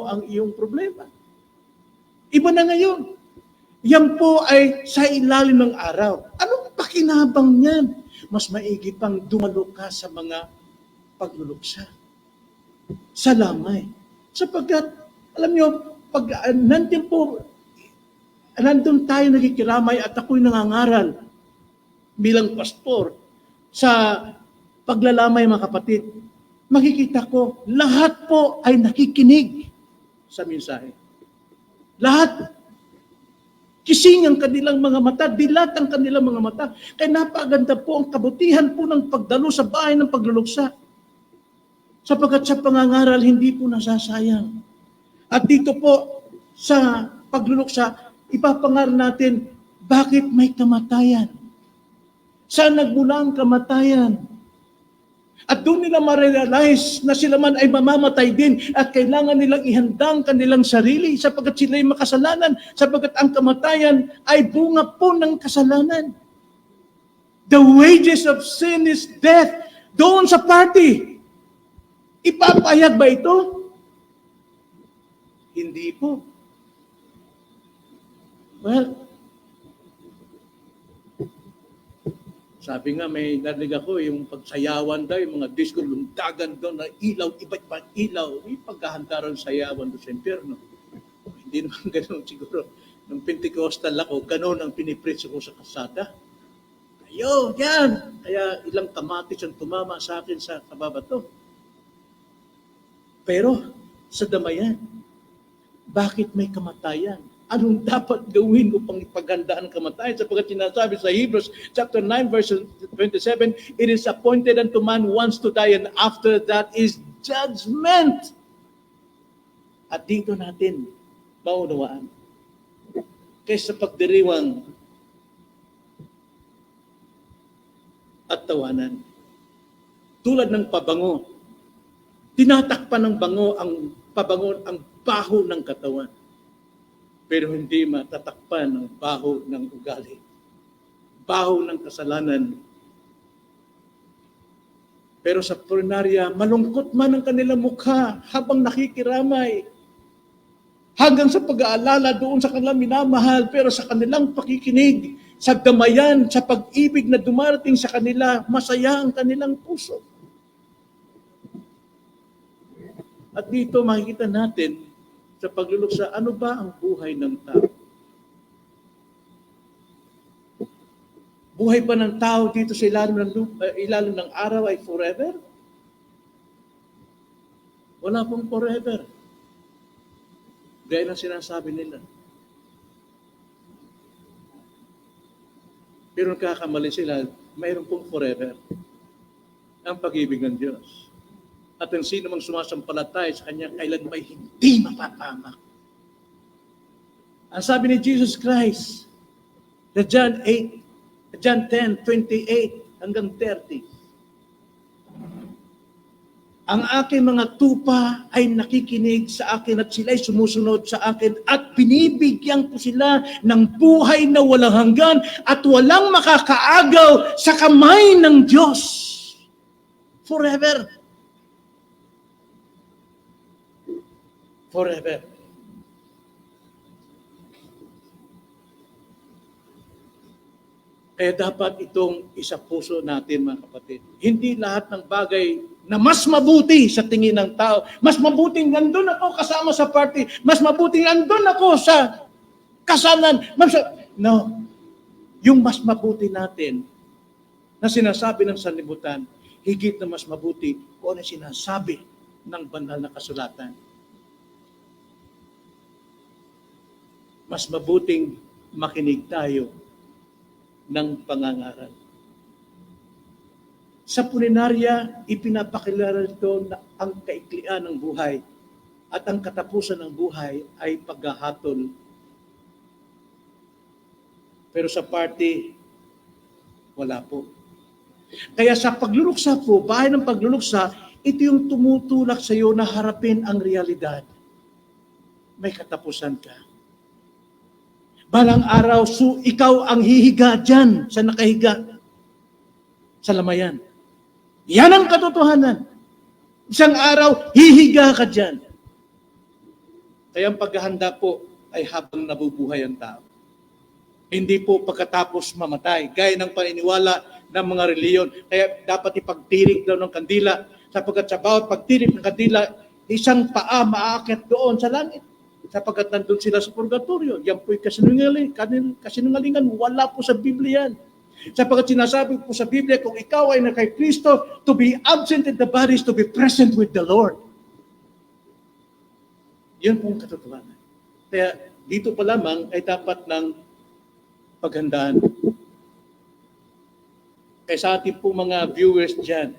ang iyong problema. Iba na ngayon. Yan po ay sa ilalim ng araw. Anong pakinabang niyan? Mas maigi pang dumalo ka sa mga pagluluksa. Sa lamay. Sapagkat, alam niyo, pag nandun tayo nakikiramay at ako'y nangangaral bilang pastor sa paglalamay, mga kapatid, makikita ko, lahat po ay nakikinig sa mensahe. Lahat. Kising ang kanilang mga mata, dilat ang kanilang mga mata. Kaya napaganda po ang kabutihan po ng pagdalo sa bahay ng pagluluksa. Sapagkat sa pangangaral, hindi po nasasayang. At dito po, sa pagluluksa, ipapangaral natin, bakit may kamatayan? Saan nagmula ang kamatayan? At doon nila ma-realize na sila man ay mamamatay din at kailangan nilang ihandang kanilang sarili sapagkat sila ay makasalanan, sapagkat ang kamatayan ay bunga po ng kasalanan. The wages of sin is death. Doon sa party, ipapahayag ba ito? Hindi po. Well, sabi nga, may narinig ako, yung pagsayawan daw, yung mga disco, lundagan doon na ilaw, iba't ibang ilaw, yung paghahanda rin sayawan doon sa impyerno. Hindi naman ganoon siguro. Nung Pentecostal ako, ganoon ang pinipreach ko sa kasada. Ayo, yan! Kaya ilang kamatis ang tumama sa akin sa kababato. Pero, sa damayan, bakit may kamatayan? Anong dapat gawin upang ipaghandaan ang kamatayan? Sapagkat sinasabi sa Hebrews chapter 9 verse 27, it is appointed unto man once to die, and after that is judgment. At dito natin maunawaan. Kaysa pagdiriwang at tawanan. Tulad ng pabango, tinatakpan ng pabango ang baho ng katawan. Pero hindi matatakpan ang baho ng ugali. Baho ng kasalanan. Pero sa punerarya, malungkot man ang kanilang mukha habang nakikiramay. Hanggang sa pag-aalala doon sa kanilang minamahal, pero sa kanilang pakikinig, sa damayan, sa pag-ibig na dumarating sa kanila, masaya ang kanilang puso. At dito makikita natin sa pagluluksa, ano ba ang buhay ng tao? Buhay pa ng tao dito sa ilalim ng araw ay forever? Wala pong forever. Gaya ng sinasabi nila. Pero nagkakamali sila, mayroon pong forever. Ang pag-ibig ng Diyos. At ang sino mang sumasampalataya sa Kanya, kailan may hindi mapapamak. Ang sabi ni Jesus Christ, sa John 10:28 hanggang 30, ang aking mga tupa ay nakikinig sa akin at sila'y sumusunod sa akin at binibigyan ko sila ng buhay na walang hanggan at walang makakaagaw sa kamay ng Diyos. Forever. Forever. Kaya dapat itong isa puso natin, mga kapatid. Hindi lahat ng bagay na mas mabuti sa tingin ng tao, mas mabuting nandun ako kasama sa party, mas mabuting nandun ako sa kasalan. No. Yung mas mabuti natin na sinasabi ng sanlibutan, higit na mas mabuti kung ano sinasabi ng banal na kasulatan. Mas mabuting makinig tayo ng pangangaral. Sa punerarya, ipinapakilala ito na ang kaiklian ng buhay at ang katapusan ng buhay ay paghahatol. Pero sa party, wala po. Kaya sa pagluluksa po, bahay ng pagluluksa, ito yung tumutulak sa iyo na harapin ang realidad. May katapusan ka. Balang araw, ikaw ang hihiga dyan sa nakahiga sa lamayan. Yan ang katotohanan. Isang araw, hihiga ka dyan. Kaya ang paghahanda po ay habang nabubuhay ang tao. Hindi po pagkatapos mamatay. Gaya ng paniniwala ng mga reliyon. Kaya dapat ipagtirik daw ng kandila sapagkat sa bawat pagtirik ng kandila, isang paa maaakyat doon sa langit. Sapagkat nandun sila sa purgatorio. Yan po'y kasinungalingan. Wala po sa Biblia yan. Sapagkat sinasabi po sa Biblia, kung ikaw ay na kay Kristo, to be absent in the body is to be present with the Lord. Yan pong katotohanan. Kaya dito pa lamang ay dapat ng paghandaan. Kaya sa ating po mga viewers dyan,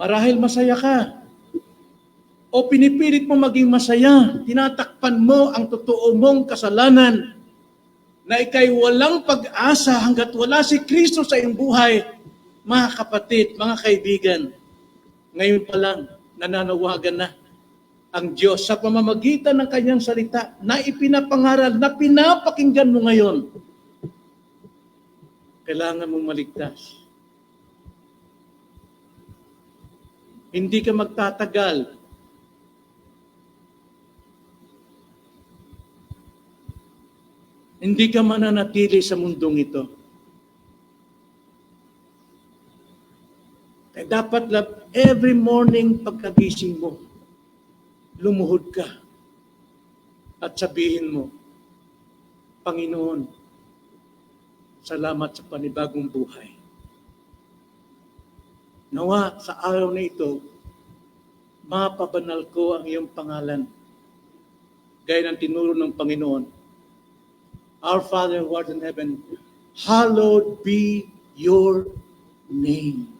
marahil masaya ka, o pinipilit mo maging masaya, tinatakpan mo ang totoo mong kasalanan, na ikay walang pag-asa hanggat wala si Kristo sa iyong buhay, mga kapatid, mga kaibigan, ngayon pa lang, nananawagan na ang Diyos sa pamamagitan ng kanyang salita na ipinapangaral, na pinapakinggan mo ngayon. Kailangan mong maligtas. Hindi ka magtatagal. Hindi ka mananatili sa mundong ito. Kaya dapat every morning pagkagising mo, lumuhod ka at sabihin mo, Panginoon, salamat sa panibagong buhay. Nawa sa araw na ito, mapabanal ko ang iyong pangalan. Gaya ng tinuro ng Panginoon, Our Father who art in heaven, hallowed be your name.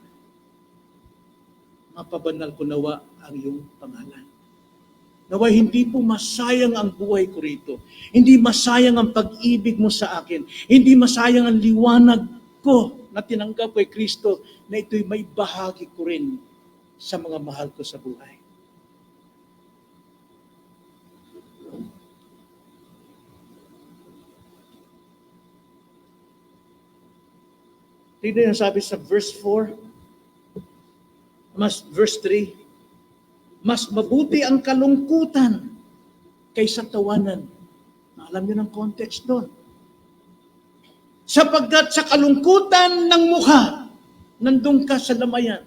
Mapabanal ko nawa ang iyong pangalan. Nawa hindi po masayang ang buhay ko rito. Hindi masayang ang pag-ibig mo sa akin. Hindi masayang ang liwanag ko na tinanggap kay Kristo na ito'y may bahagi ko rin sa mga mahal ko sa buhay. Tignan yung sabi sa verse 4, verse 3, mas mabuti ang kalungkutan kaysa tawanan. Alam niyo ng context doon. Sapagkat sa kalungkutan ng mukha, nandun ka sa lamayan,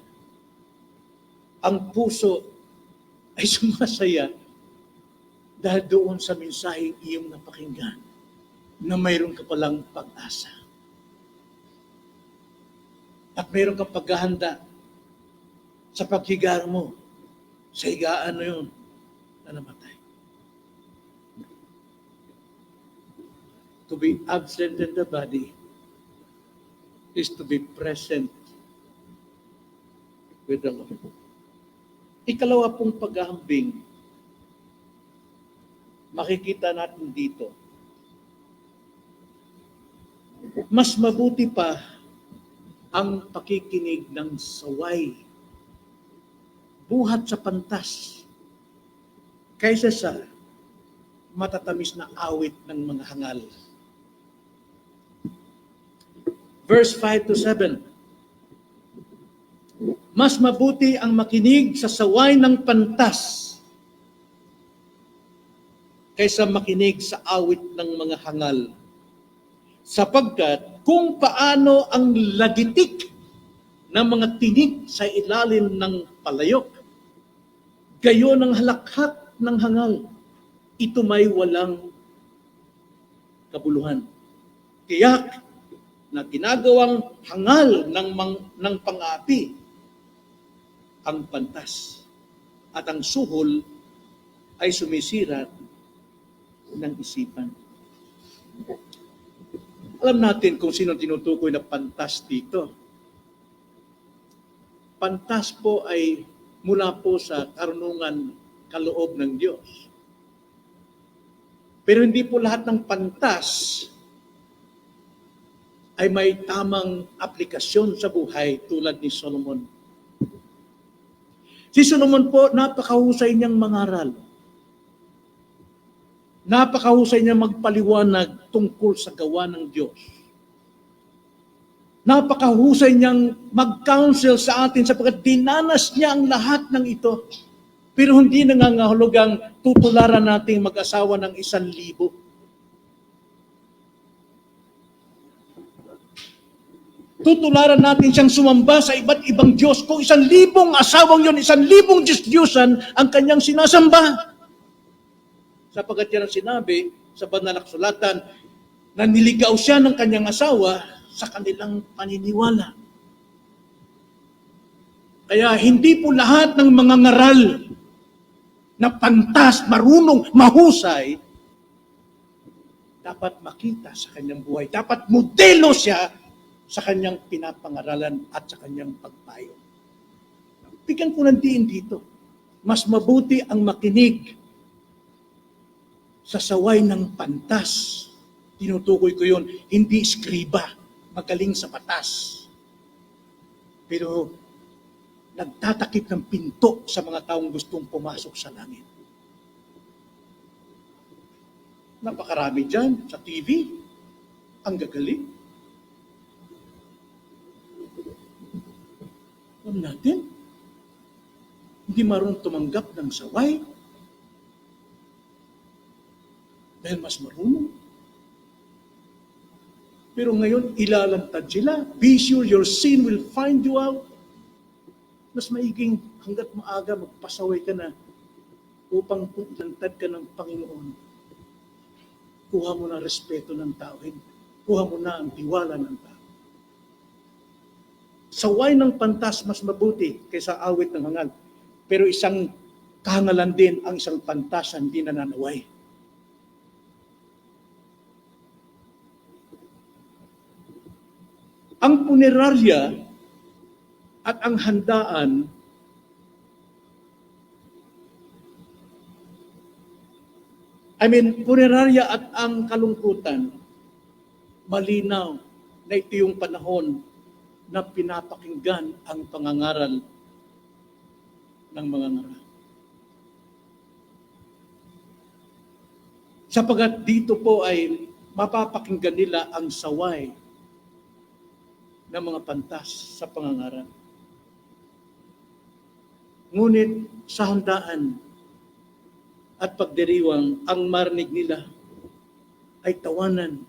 ang puso ay sumasaya dahil doon sa mensaheng iyong napakinggan na mayroon ka palang pag-asa. At mayroon kang paghahanda sa paghiga mo sa higaan na yun na namatay. To be absent in the body is to be present with the Lord. Ikalawa pong paghahambing, makikita natin dito, mas mabuti pa ang pakikinig ng saway, buhat sa pantas, kaysa sa matatamis na awit ng mga hangal. Verse 5 to 7. Mas mabuti ang makinig sa saway ng pantas kaysa makinig sa awit ng mga hangal. Sapagkat kung paano ang lagitik ng mga tinik sa ilalim ng palayok, gayon ang halakhak ng hangal, ito may walang kabuluhan. Tiyak na ginagawang hangal ng pang-api ang pantas at ang suhol ay sumisirat ng isipan. Alam natin kung sino tinutukoy na pantas dito. Pantas po ay mula po sa karunungan kaloob ng Diyos. Pero hindi po lahat ng pantas ay may tamang aplikasyon sa buhay tulad ni Solomon. Si Solomon po, napakahusay niyang mangaral. Napakahusay niya magpaliwanag tungkol sa gawa ng Diyos. Napakahusay niyang mag-counsel sa atin sapagkat dinanas niya ang lahat ng ito. Pero hindi nangangahulugang tutularan nating mag-asawa ng 1,000. Tutularan natin siyang sumamba sa iba't ibang Diyos. Kung 1,000 asawang yun, 1,000 Diyos-Diyosan ang kanyang sinasamba. Sapagkat yan ang sinabi sa banal na kasulatan na niligaw siya ng kanyang asawa sa kanilang paniniwala. Kaya hindi po lahat ng mga ngaral na pantas, marunong, mahusay, dapat makita sa kanyang buhay. Dapat modelo siya sa kanyang pinapangaralan at sa kanyang pagpayo. Bigyan ko ng diin dito. Mas mabuti ang makinig sa saway ng pantas. Tinutukoy ko yun, hindi skriba, magaling sa batas. Pero nagtatakip ng pinto sa mga taong gustong pumasok sa langit. Napakarami dyan sa TV. Ang gagaling. Alam natin. hindi marunong tumanggap ng saway dahil mas marunong. Pero ngayon, ilalantad sila. Be sure your sin will find you out. Mas maiging hanggat maaga magpasaway ka na upang lantad ka ng Panginoon. Kuha mo na respeto ng tao. Kuha mo na ang tiwala ng tao. Saway ng pantas mas mabuti kaysa awit ng hangal. Pero isang kahangalan din ang isang pantas na hindi nananaway. Ang punerarya at ang handaan punerarya at ang kalungkutan, malinaw na ito yung panahon na pinapakinggan ang pangangaral ng mga ngaral. Sapagat dito po ay mapapakinggan nila ang saway ng mga pantas sa pangangaral. Ngunit sa handaan at pagdiriwang, ang marinig nila ay tawanan,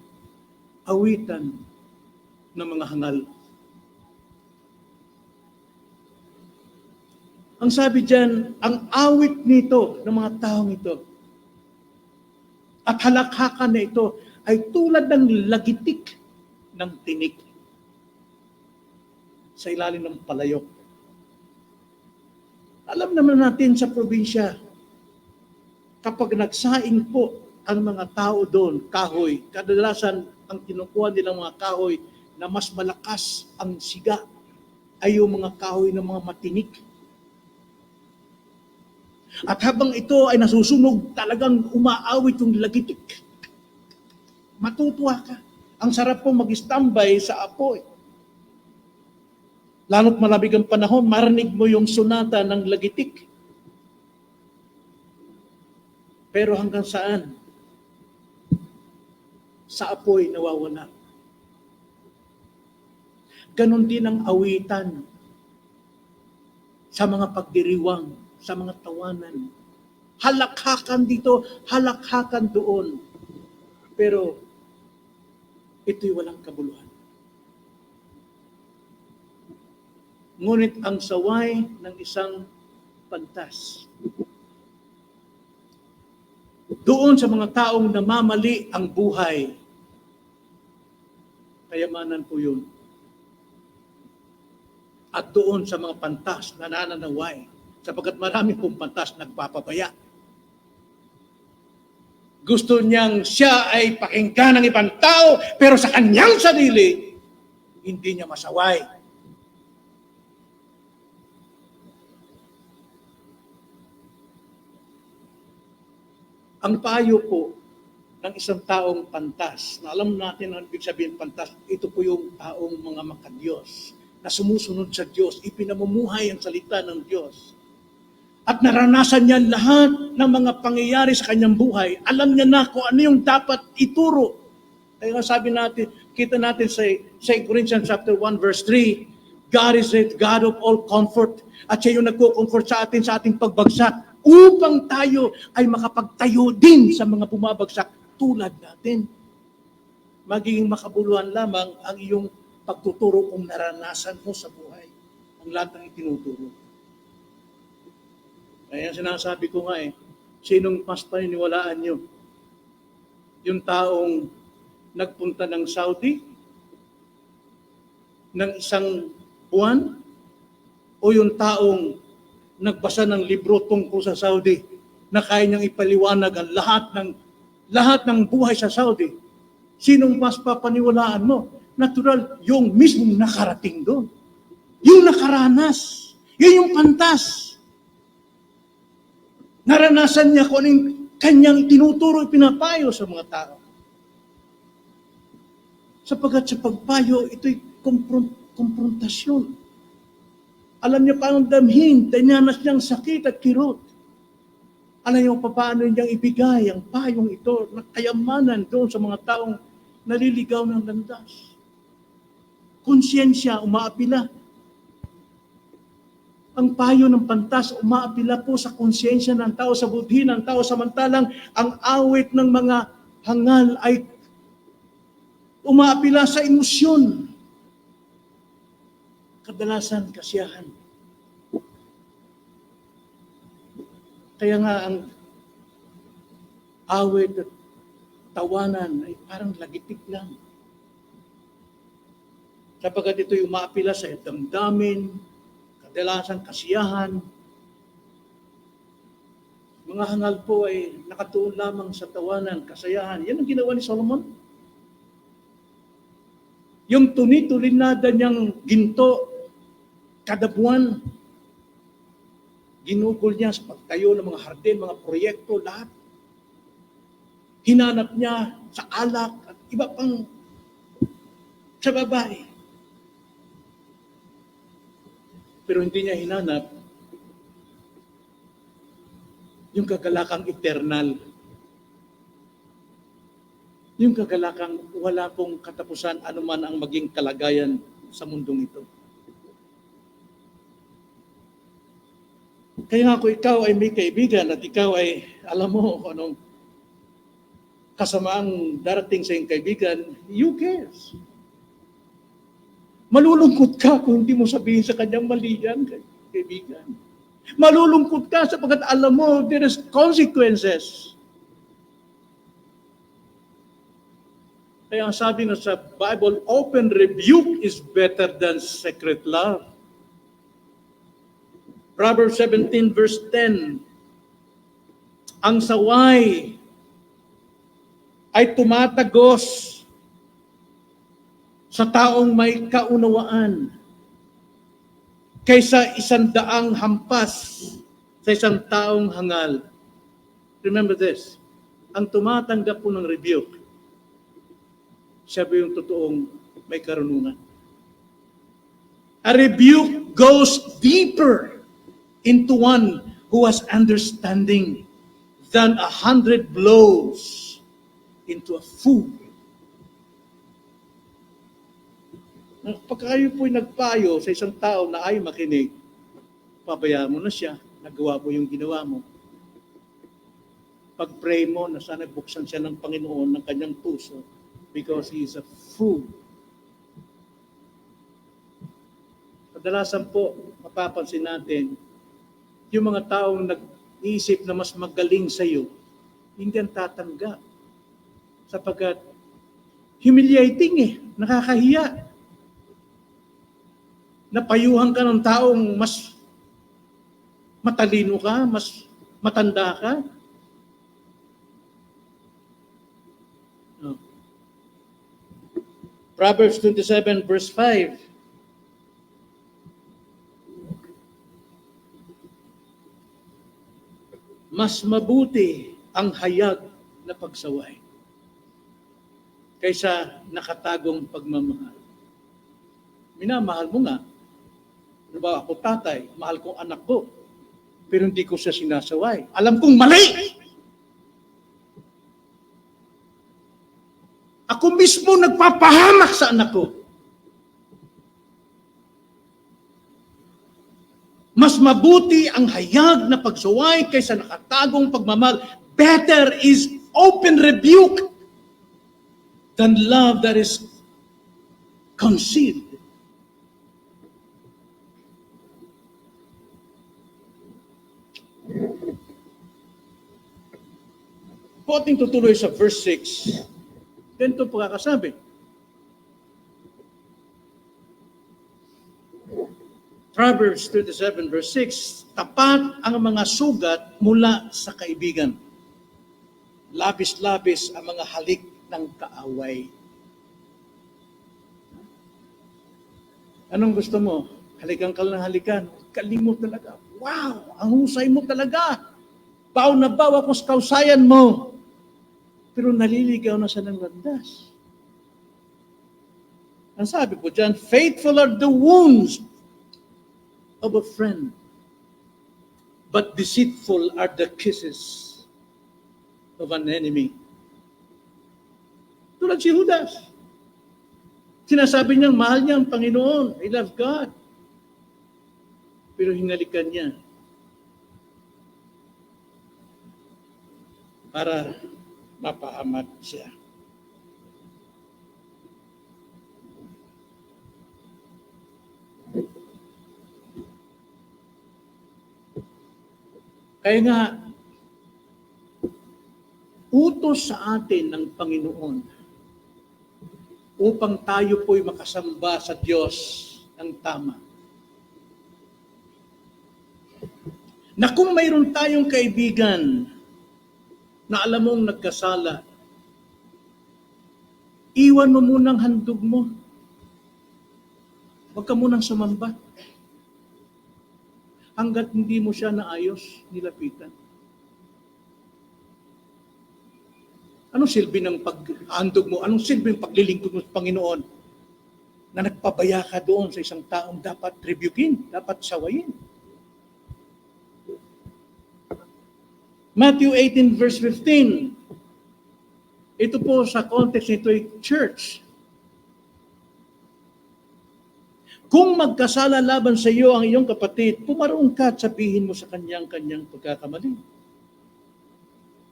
awitan ng mga hangal. Ang sabi diyan, ang awit nito ng mga taong ito at halakhakan na ito ay tulad ng lagitik ng tinik sa ilalim ng palayok. Alam naman natin sa probinsya, kapag nagsaing po ang mga tao doon, kahoy, kadalasan ang kinukuha nilang mga kahoy na mas malakas ang siga ay yung mga kahoy ng mga matinik. At habang ito ay nasusunog, talagang umaawit yung lagitik. Matutuwa ka. Ang sarap po mag-standby sa apoy. Lalo't malamig ang panahon, marinig mo yung sunata ng lagitik. Pero hanggang saan? Sa apoy nawawala. Ganon din ang awitan sa mga pagdiriwang, sa mga tawanan. Halakhakan dito, halakhakan doon. Pero ito'y walang kabuluhan. Ngunit ang saway ng isang pantas, doon sa mga taong namamali ang buhay, kayamanan po yun. At doon sa mga pantas na nananaway, sapagkat marami pong pantas nagpapabaya. Gusto niyang siya ay pakinggan ng ibang tao, pero sa kanyang sarili, hindi niya masaway. Ang payo po ng isang taong pantas, na alam natin ang ibig sabihin pantas, ito po yung taong mga makadiyos, na sumusunod sa Diyos, ipinamumuhay ang salita ng Diyos. At naranasan niya lahat ng mga pangyayari sa kanyang buhay. Alam niya na kung ano yung dapat ituro. Kaya nga sabi natin, kita natin sa 2 Corinthians chapter 1 verse 3, God is the God of all comfort. At siya yung nagko-comfort sa atin sa ating pagbagsak upang tayo ay makapagtayo din sa mga bumabagsak tulad natin. Magiging makabuluhan lamang ang iyong pagtuturo kung naranasan mo sa buhay ang lahat ng itinuturo. Kaya sinasabi ko nga sinong mas paniniwalaan nyo? Yung taong nagpunta ng Saudi ng isang buwan o yung taong nagbasa ng libro tungkol sa Saudi na kaya niyang ipaliwanag ang lahat ng buhay sa Saudi? Sinong mas papaniwalaan mo? Natural, yung mismong nakarating doon. Yung nakaranas. Yun yung pantas. Naranasan niya kung anong kanyang tinuturo, ipinapayo sa mga tao. Sapagat sa pagpayo, ito'y konfrontasyon. Alam niya paano damhin, dinanas niyang sakit at kirot. Alam niyo paano niyang ibigay ang payong ito na kayamanan doon sa mga taong naliligaw ng landas. Konsyensya, umaapila. Ang payo ng pantas, umaapila po sa konsyensya ng tao, sa budhi ng tao, samantalang ang awit ng mga hangal ay umaapila sa emosyon. Kadalasan, kasiyahan. Kaya nga ang awit at tawanan ay parang lagitik lang. Sapagkat ito'y umaapila sa damdamin, kadalasan kasiyahan. Mga hangal po ay nakatuon lamang sa tawanan, kasayahan. Yan ang ginawa ni Solomon. Yung tuni-tulinada niyang ginto, kada buwan, ginugol niya sa pagtayo ng mga hardin, mga proyekto, lahat. Hinanap niya sa alak at iba pang sa babae. Pero hindi niya hinanap yung kagalakang eternal. Yung kagalakang wala pong katapusan anuman ang maging kalagayan sa mundong ito. Kaya nga kung ikaw ay may kaibigan at ikaw ay alam mo kung anong kasamaang darating sa iyong kaibigan, you cares. Malulungkot ka kung hindi mo sabihin sa kanyang mali yan, kaibigan. Malulungkot ka sapagkat alam mo there is consequences. Kaya ang sabi nga sa Bible, open rebuke is better than secret love. Proverbs 17 verse 10, ang saway ay tumatagos sa taong may kaunawaan kaysa 100 hampas sa isang taong hangal. Remember this, ang tumatanggap po ng rebuke, siya ba yung totoong may karunungan? A rebuke goes deeper into one who has understanding than 100 blows into a fool. Pagka kayo po'y nagpayo sa isang tao na ay makinig, pabayaan mo na siya, nagawa mo yung ginawa mo. Pag-pray mo na sana buksan siya ng Panginoon ng kanyang puso because he is a fool. Kadalasan po, mapapansin natin, yung mga taong nag-iisip na mas magaling sa iyo, hindi ang tatanggap. Sapagkat humiliating nakakahiya. Napayuhan ka ng taong mas matalino ka, mas matanda ka. Proverbs 27 verse 5. Mas mabuti ang hayag na pagsaway kaysa nakatagong pagmamahal. Minamahal mo nga. Diba ako tatay, mahal kong anak ko, pero hindi ko siya sinasaway. Alam kong mali! Ako mismo nagpapahamak sa anak ko. Mas mabuti ang hayag na pagsaway kaysa nakatagong pagmamahal. Better is open rebuke than love that is concealed. Kung ating tutuloy sa verse 6, ganito pagkakasabi. Proverbs 37 verse 6, tapat ang mga sugat mula sa kaibigan. Labis-labis ang mga halik ng kaaway. Anong gusto mo? Halikan ka lang halikan. Galing mo talaga. Wow! Ang husay mo talaga. Baw na baw ako sa kausayan mo. Pero naliligaw na siya ng landas. Ang sabi po dyan, faithful are the wounds of a friend, but deceitful are the kisses of an enemy. Tulad si Judas. Sinasabi niyang mahal niya ang Panginoon. I love God. Pero hinalikan niya para mapaamat siya. Kaya nga, utos sa atin ng Panginoon upang tayo po'y makasamba sa Diyos ng tama. Na kung mayroon tayong kaibigan na alam mong nagkasala, iwan mo munang handog mo. Huwag ka munang sumamba. Hanggat hindi mo siya naayos, nilapitan. Anong silbi ng pag-handog mo? Anong silbi ng paglilingkod mo sa Panginoon na nagpabaya ka doon sa isang taong dapat rebukin, dapat sawayin? Matthew 18 verse 15. Ito po sa context nito ay church. Kung magkasala laban sa iyo ang iyong kapatid, pumaroon ka at sabihin mo sa kanyang pagkakamali.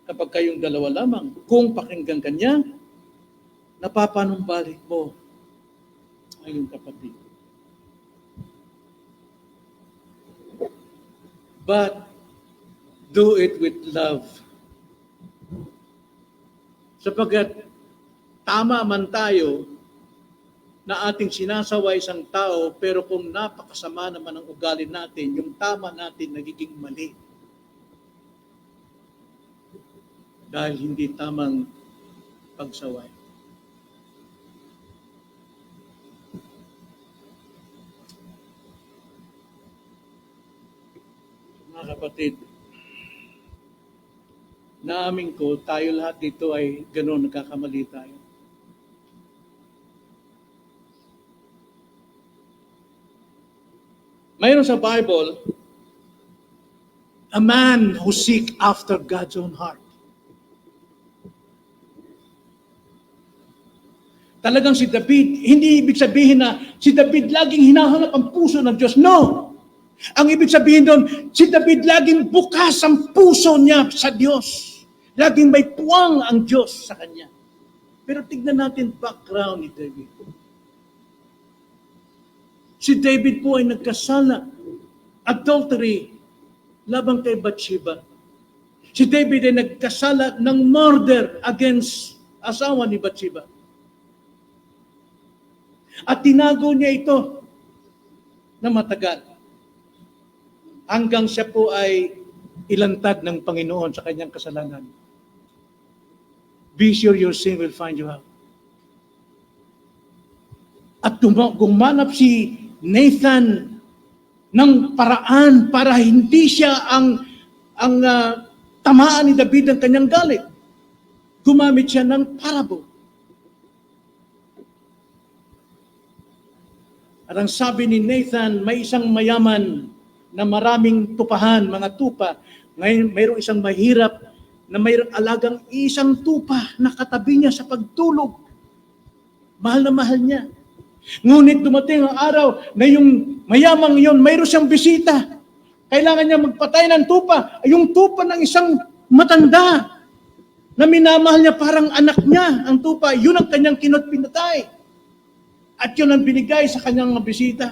Kapag kayong dalawa lamang, kung pakinggan kanya, napapanumbalik mo ang iyong kapatid. But do it with love. Sapagkat tama man tayo na ating sinasaway isang tao, pero kung napakasama naman ang ugali natin, yung tama natin nagiging mali. Dahil hindi tamang pagsaway. Mga kapatid, naamin ko, tayo lahat dito ay gano'n, nagkakamali tayo. Mayroon sa Bible, a man who seek after God's own heart. Talagang si David, hindi ibig sabihin na si David laging hinahanap ang puso ng Diyos. No! Ang ibig sabihin doon, si David laging bukas ang puso niya sa Diyos. Laging may puwang ang Diyos sa kanya. Pero tignan natin background ni David. Si David po ay nagkasala, adultery, laban kay Bathsheba. Si David ay nagkasala ng murder against asawa ni Bathsheba. At tinago niya ito na matagal. Hanggang siya po ay ilantad ng Panginoon sa kanyang kasalanan. Be sure your sin will find you out. At gumanap si Nathan ng paraan para hindi siya ang tamaan ni David ng kanyang galit. Gumamit siya ng parable. At ang sabi ni Nathan, may isang mayaman na maraming tupahan, mga tupa. Ngayon, mayroong isang mahirap na mayroong alagang isang tupa na katabi niya sa pagtulog. Mahal na mahal niya. Ngunit dumating ang araw na yung mayamang yon, mayroon siyang bisita. Kailangan niya magpatay ng tupa. Yung tupa ng isang matanda na minamahal niya parang anak niya, ang tupa, yun ang kanyang pinatay. At yun ang binigay sa kanyang bisita.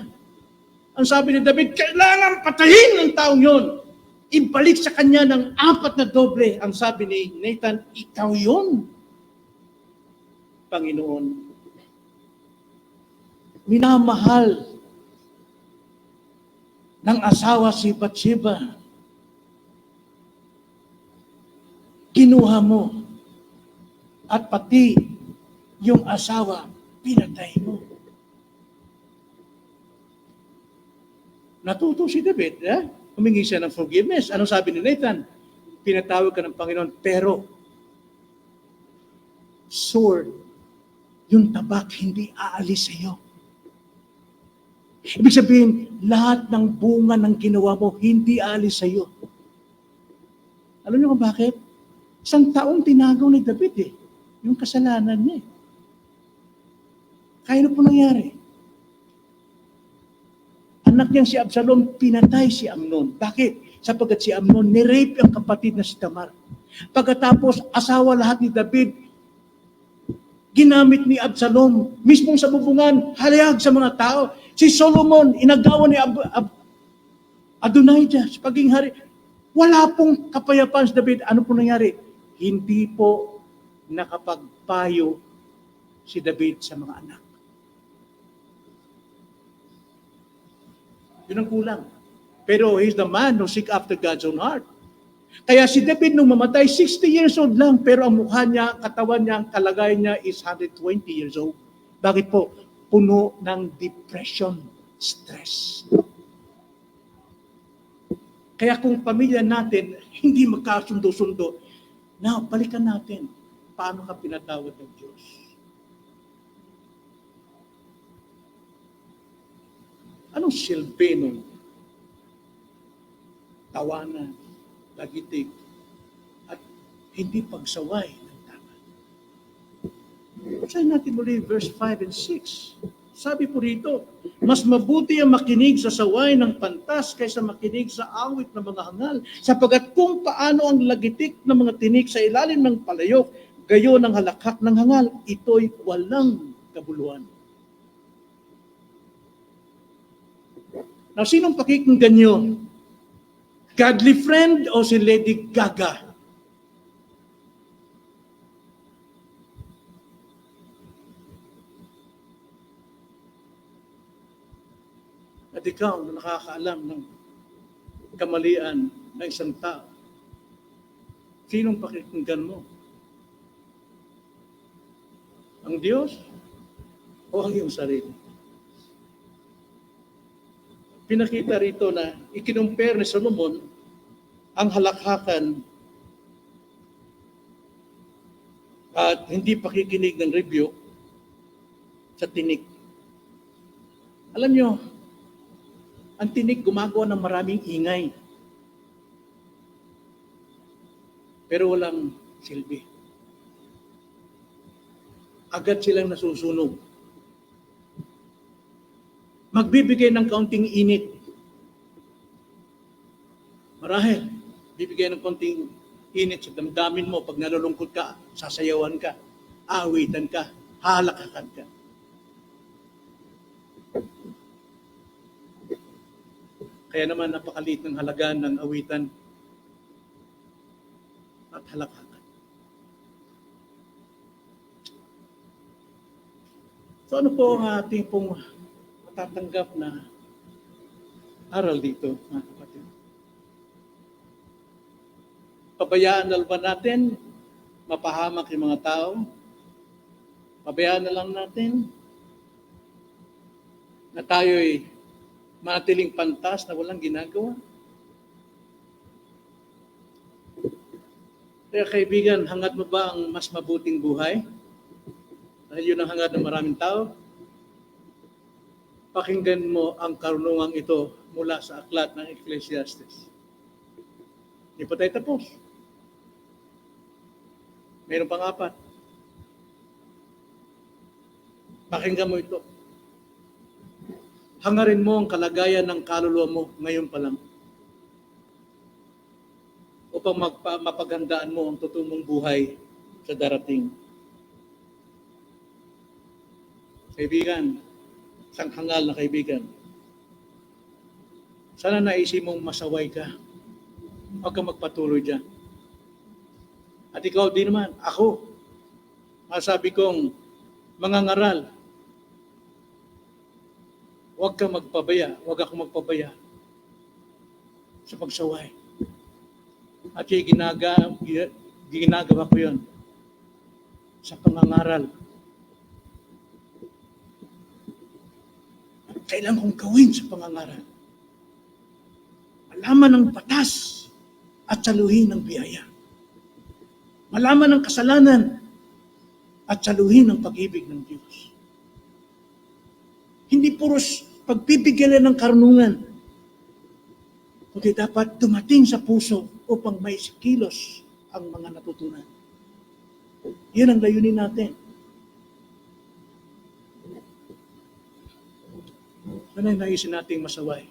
Ang sabi ni David, kailangan patayin ng taong yun. Ibalik sa kanya ng 4 na doble. Ang sabi ni Nathan, ikaw yun, Panginoon. Minamahal ng asawa si Bathsheba. Kinuha mo. At pati yung asawa, pinatay mo. Natuto si David, humingi siya ng forgiveness. Anong sabi ni Nathan? Pinatawag ka ng Panginoon, pero sword, yung tabak hindi aalis sa iyo. Ibig sabihin, lahat ng bunga ng ginawa mo, hindi aalis sa iyo. Alam niyo kung bakit? Isang taong tinagaw ni David yung kasalanan niya. Kaya ano po nangyari? Ano anak niyang si Absalom, pinatay si Amnon. Bakit? Sapagkat si Amnon nirape ang kapatid na si Tamar. Pagkatapos, asawa lahat ni David, ginamit ni Absalom, mismong sa bubungan, halayag sa mga tao. Si Solomon, inagawa ni Adonijah sa pagiging hari. Wala pong kapayapaan sa David. Ano po nangyari? Hindi po nakapagpayo si David sa mga anak. Yun ang kulang. Pero he's the man who seek after God's own heart. Kaya si David nung mamatay, 60 years old lang, pero ang mukha niya, katawan niya, ang kalagayan niya is 120 years old. Bakit po? Puno ng depression, stress. Kaya kung pamilya natin hindi magkasundo-sundo, now, balikan natin paano ka pinatawad ng Diyos. Anong silbi nung tawanan, lagitik, at hindi pagsaway ng tama? Basahin natin muli verse 5 and 6. Sabi po rito, mas mabuti ang makinig sa saway ng pantas kaysa makinig sa awit ng mga hangal, sapagkat kung paano ang lagitik ng mga tinik sa ilalim ng palayok, gayon ang halakhak ng hangal, ito'y walang kabuluhan. Now, sinong pakikinggan nyo? Godly friend o si Lady Gaga? At ikaw na nakakaalam ng kamalian ng isang tao, sinong pakikinggan mo? Ang Diyos o ang iyong sarili? Pinakita rito na ikinumpare ni Solomon ang halakhakan at hindi pakikinig ng rebuke sa tinik. Alam nyo, ang tinik gumagawa ng maraming ingay. Pero walang silbi. Agad silang nasusunog. Magbibigay ng kaunting init. Marahil, bibigay ng kaunting init sa damdamin mo. Pag nalulungkot ka, sasayawan ka, aawitan ka, halakakan ka. Kaya naman napakaliit ng halaga ng awitan at halakakan. So ano po ang ating pong tatanggap na aral dito, mga kapatid? Pabayaan na ba natin mapahamak yung mga tao? Pabayaan na lang natin na tayo'y manatiling pantas na walang ginagawa? Kaya kaibigan, hangad mo ba ang mas mabuting buhay? Dahil yun ang hangad ng maraming tao? Pakinggan mo ang karunungang ito mula sa aklat ng Ecclesiastes. Hindi pa tayo tapos. Mayroon pang 4. Pakinggan mo ito. Hangarin mo ang kalagayan ng kaluluwa mo ngayon pa lang upang mapaghandaan mo ang totoong mong buhay sa darating. Kaibigan, isang hangal na kaibigan, sana naisip mong masaway ka. Huwag kang magpatuloy dyan. At ikaw din naman, ako, masabi kong mangangaral, huwag kang magpabaya, huwag akong magpabaya sa pagsaway. At yung ginagawa ko yun sa pangangaral. Kailangan kong gawin sa pangangaral. Malaman ng batas at saluhin ng biyaya. Malaman ng kasalanan at saluhin ng pag-ibig ng Diyos. Hindi puros pagbibigyan ng karunungan, kundi dapat dumating sa puso upang may kilos ang mga natutunan. Yan ang layunin natin. nanay-naisin nating masaway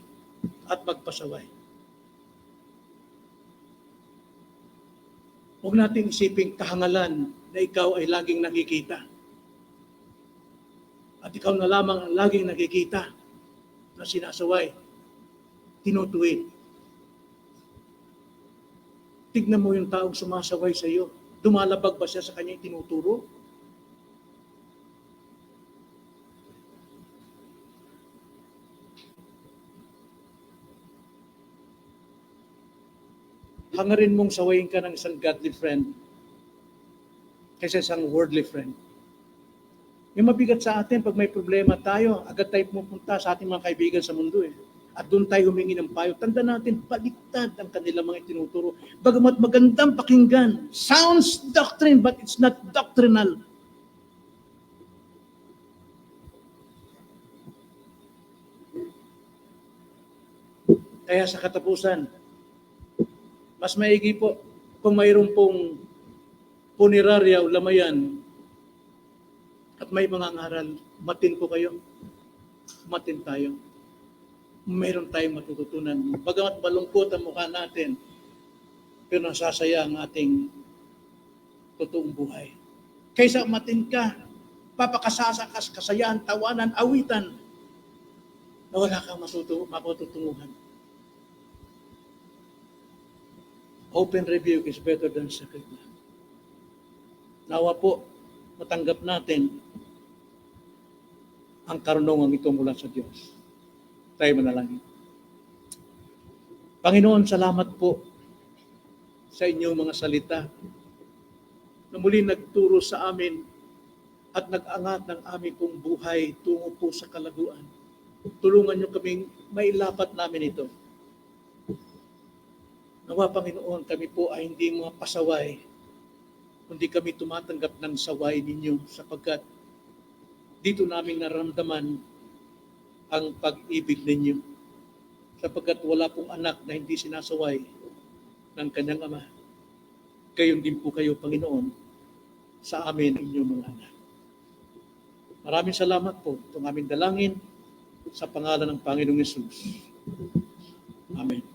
at magpasaway. Huwag nating isiping kahangalan na ikaw ay laging nakikita. At ikaw na lamang ang laging nakikita na sinasaway, tinutuwid. Tignan mo yung taong sumasaway sa iyo. Dumalabag ba siya sa kanyang tinuturo? Hangarin mong sawayin ka ng isang godly friend kaysa isang worldly friend. Yung mabigat sa atin, pag may problema tayo, agad tayo pumunta sa ating mga kaibigan sa mundo eh. At doon tayo humingi ng payo. Tanda natin, baliktad ang kanilang mga itinuturo. Bagamat magandang pakinggan, sounds doctrine, but it's not doctrinal. Kaya sa katapusan, mas maigi po kung mayroon pong punerarya o lamayan at may mga ngaral, matin po kayo. Matin tayo. Mayroon tayong matututunan. Bagamat malungkot ang mukha natin, pero nasasaya ang ating totoong buhay. Kaysa matin ka, papakasasakas, kasayahan, tawanan, awitan, na wala kang matutunguhan. Open rebuke is better than secret love. Nawa po, matanggap natin ang karunungan ito mula sa Diyos. Tayo manalangin. Panginoon, salamat po sa inyong mga salita na muli nagturo sa amin at nag-angat ng aming pong buhay tungo po sa kalaguan. Tulungan niyo kaming mailapat namin ito. Nawa, Panginoon, kami po ay hindi mga pasaway, kundi kami tumatanggap ng saway ninyo sapagkat dito namin naramdaman ang pag-ibig ninyo. Sapagkat wala pong anak na hindi sinasaway ng kanyang ama. Gayon din po kayo, Panginoon, sa amin inyong mga anak. Maraming salamat po itong aming dalangin sa pangalan ng Panginoong Yesus. Amen.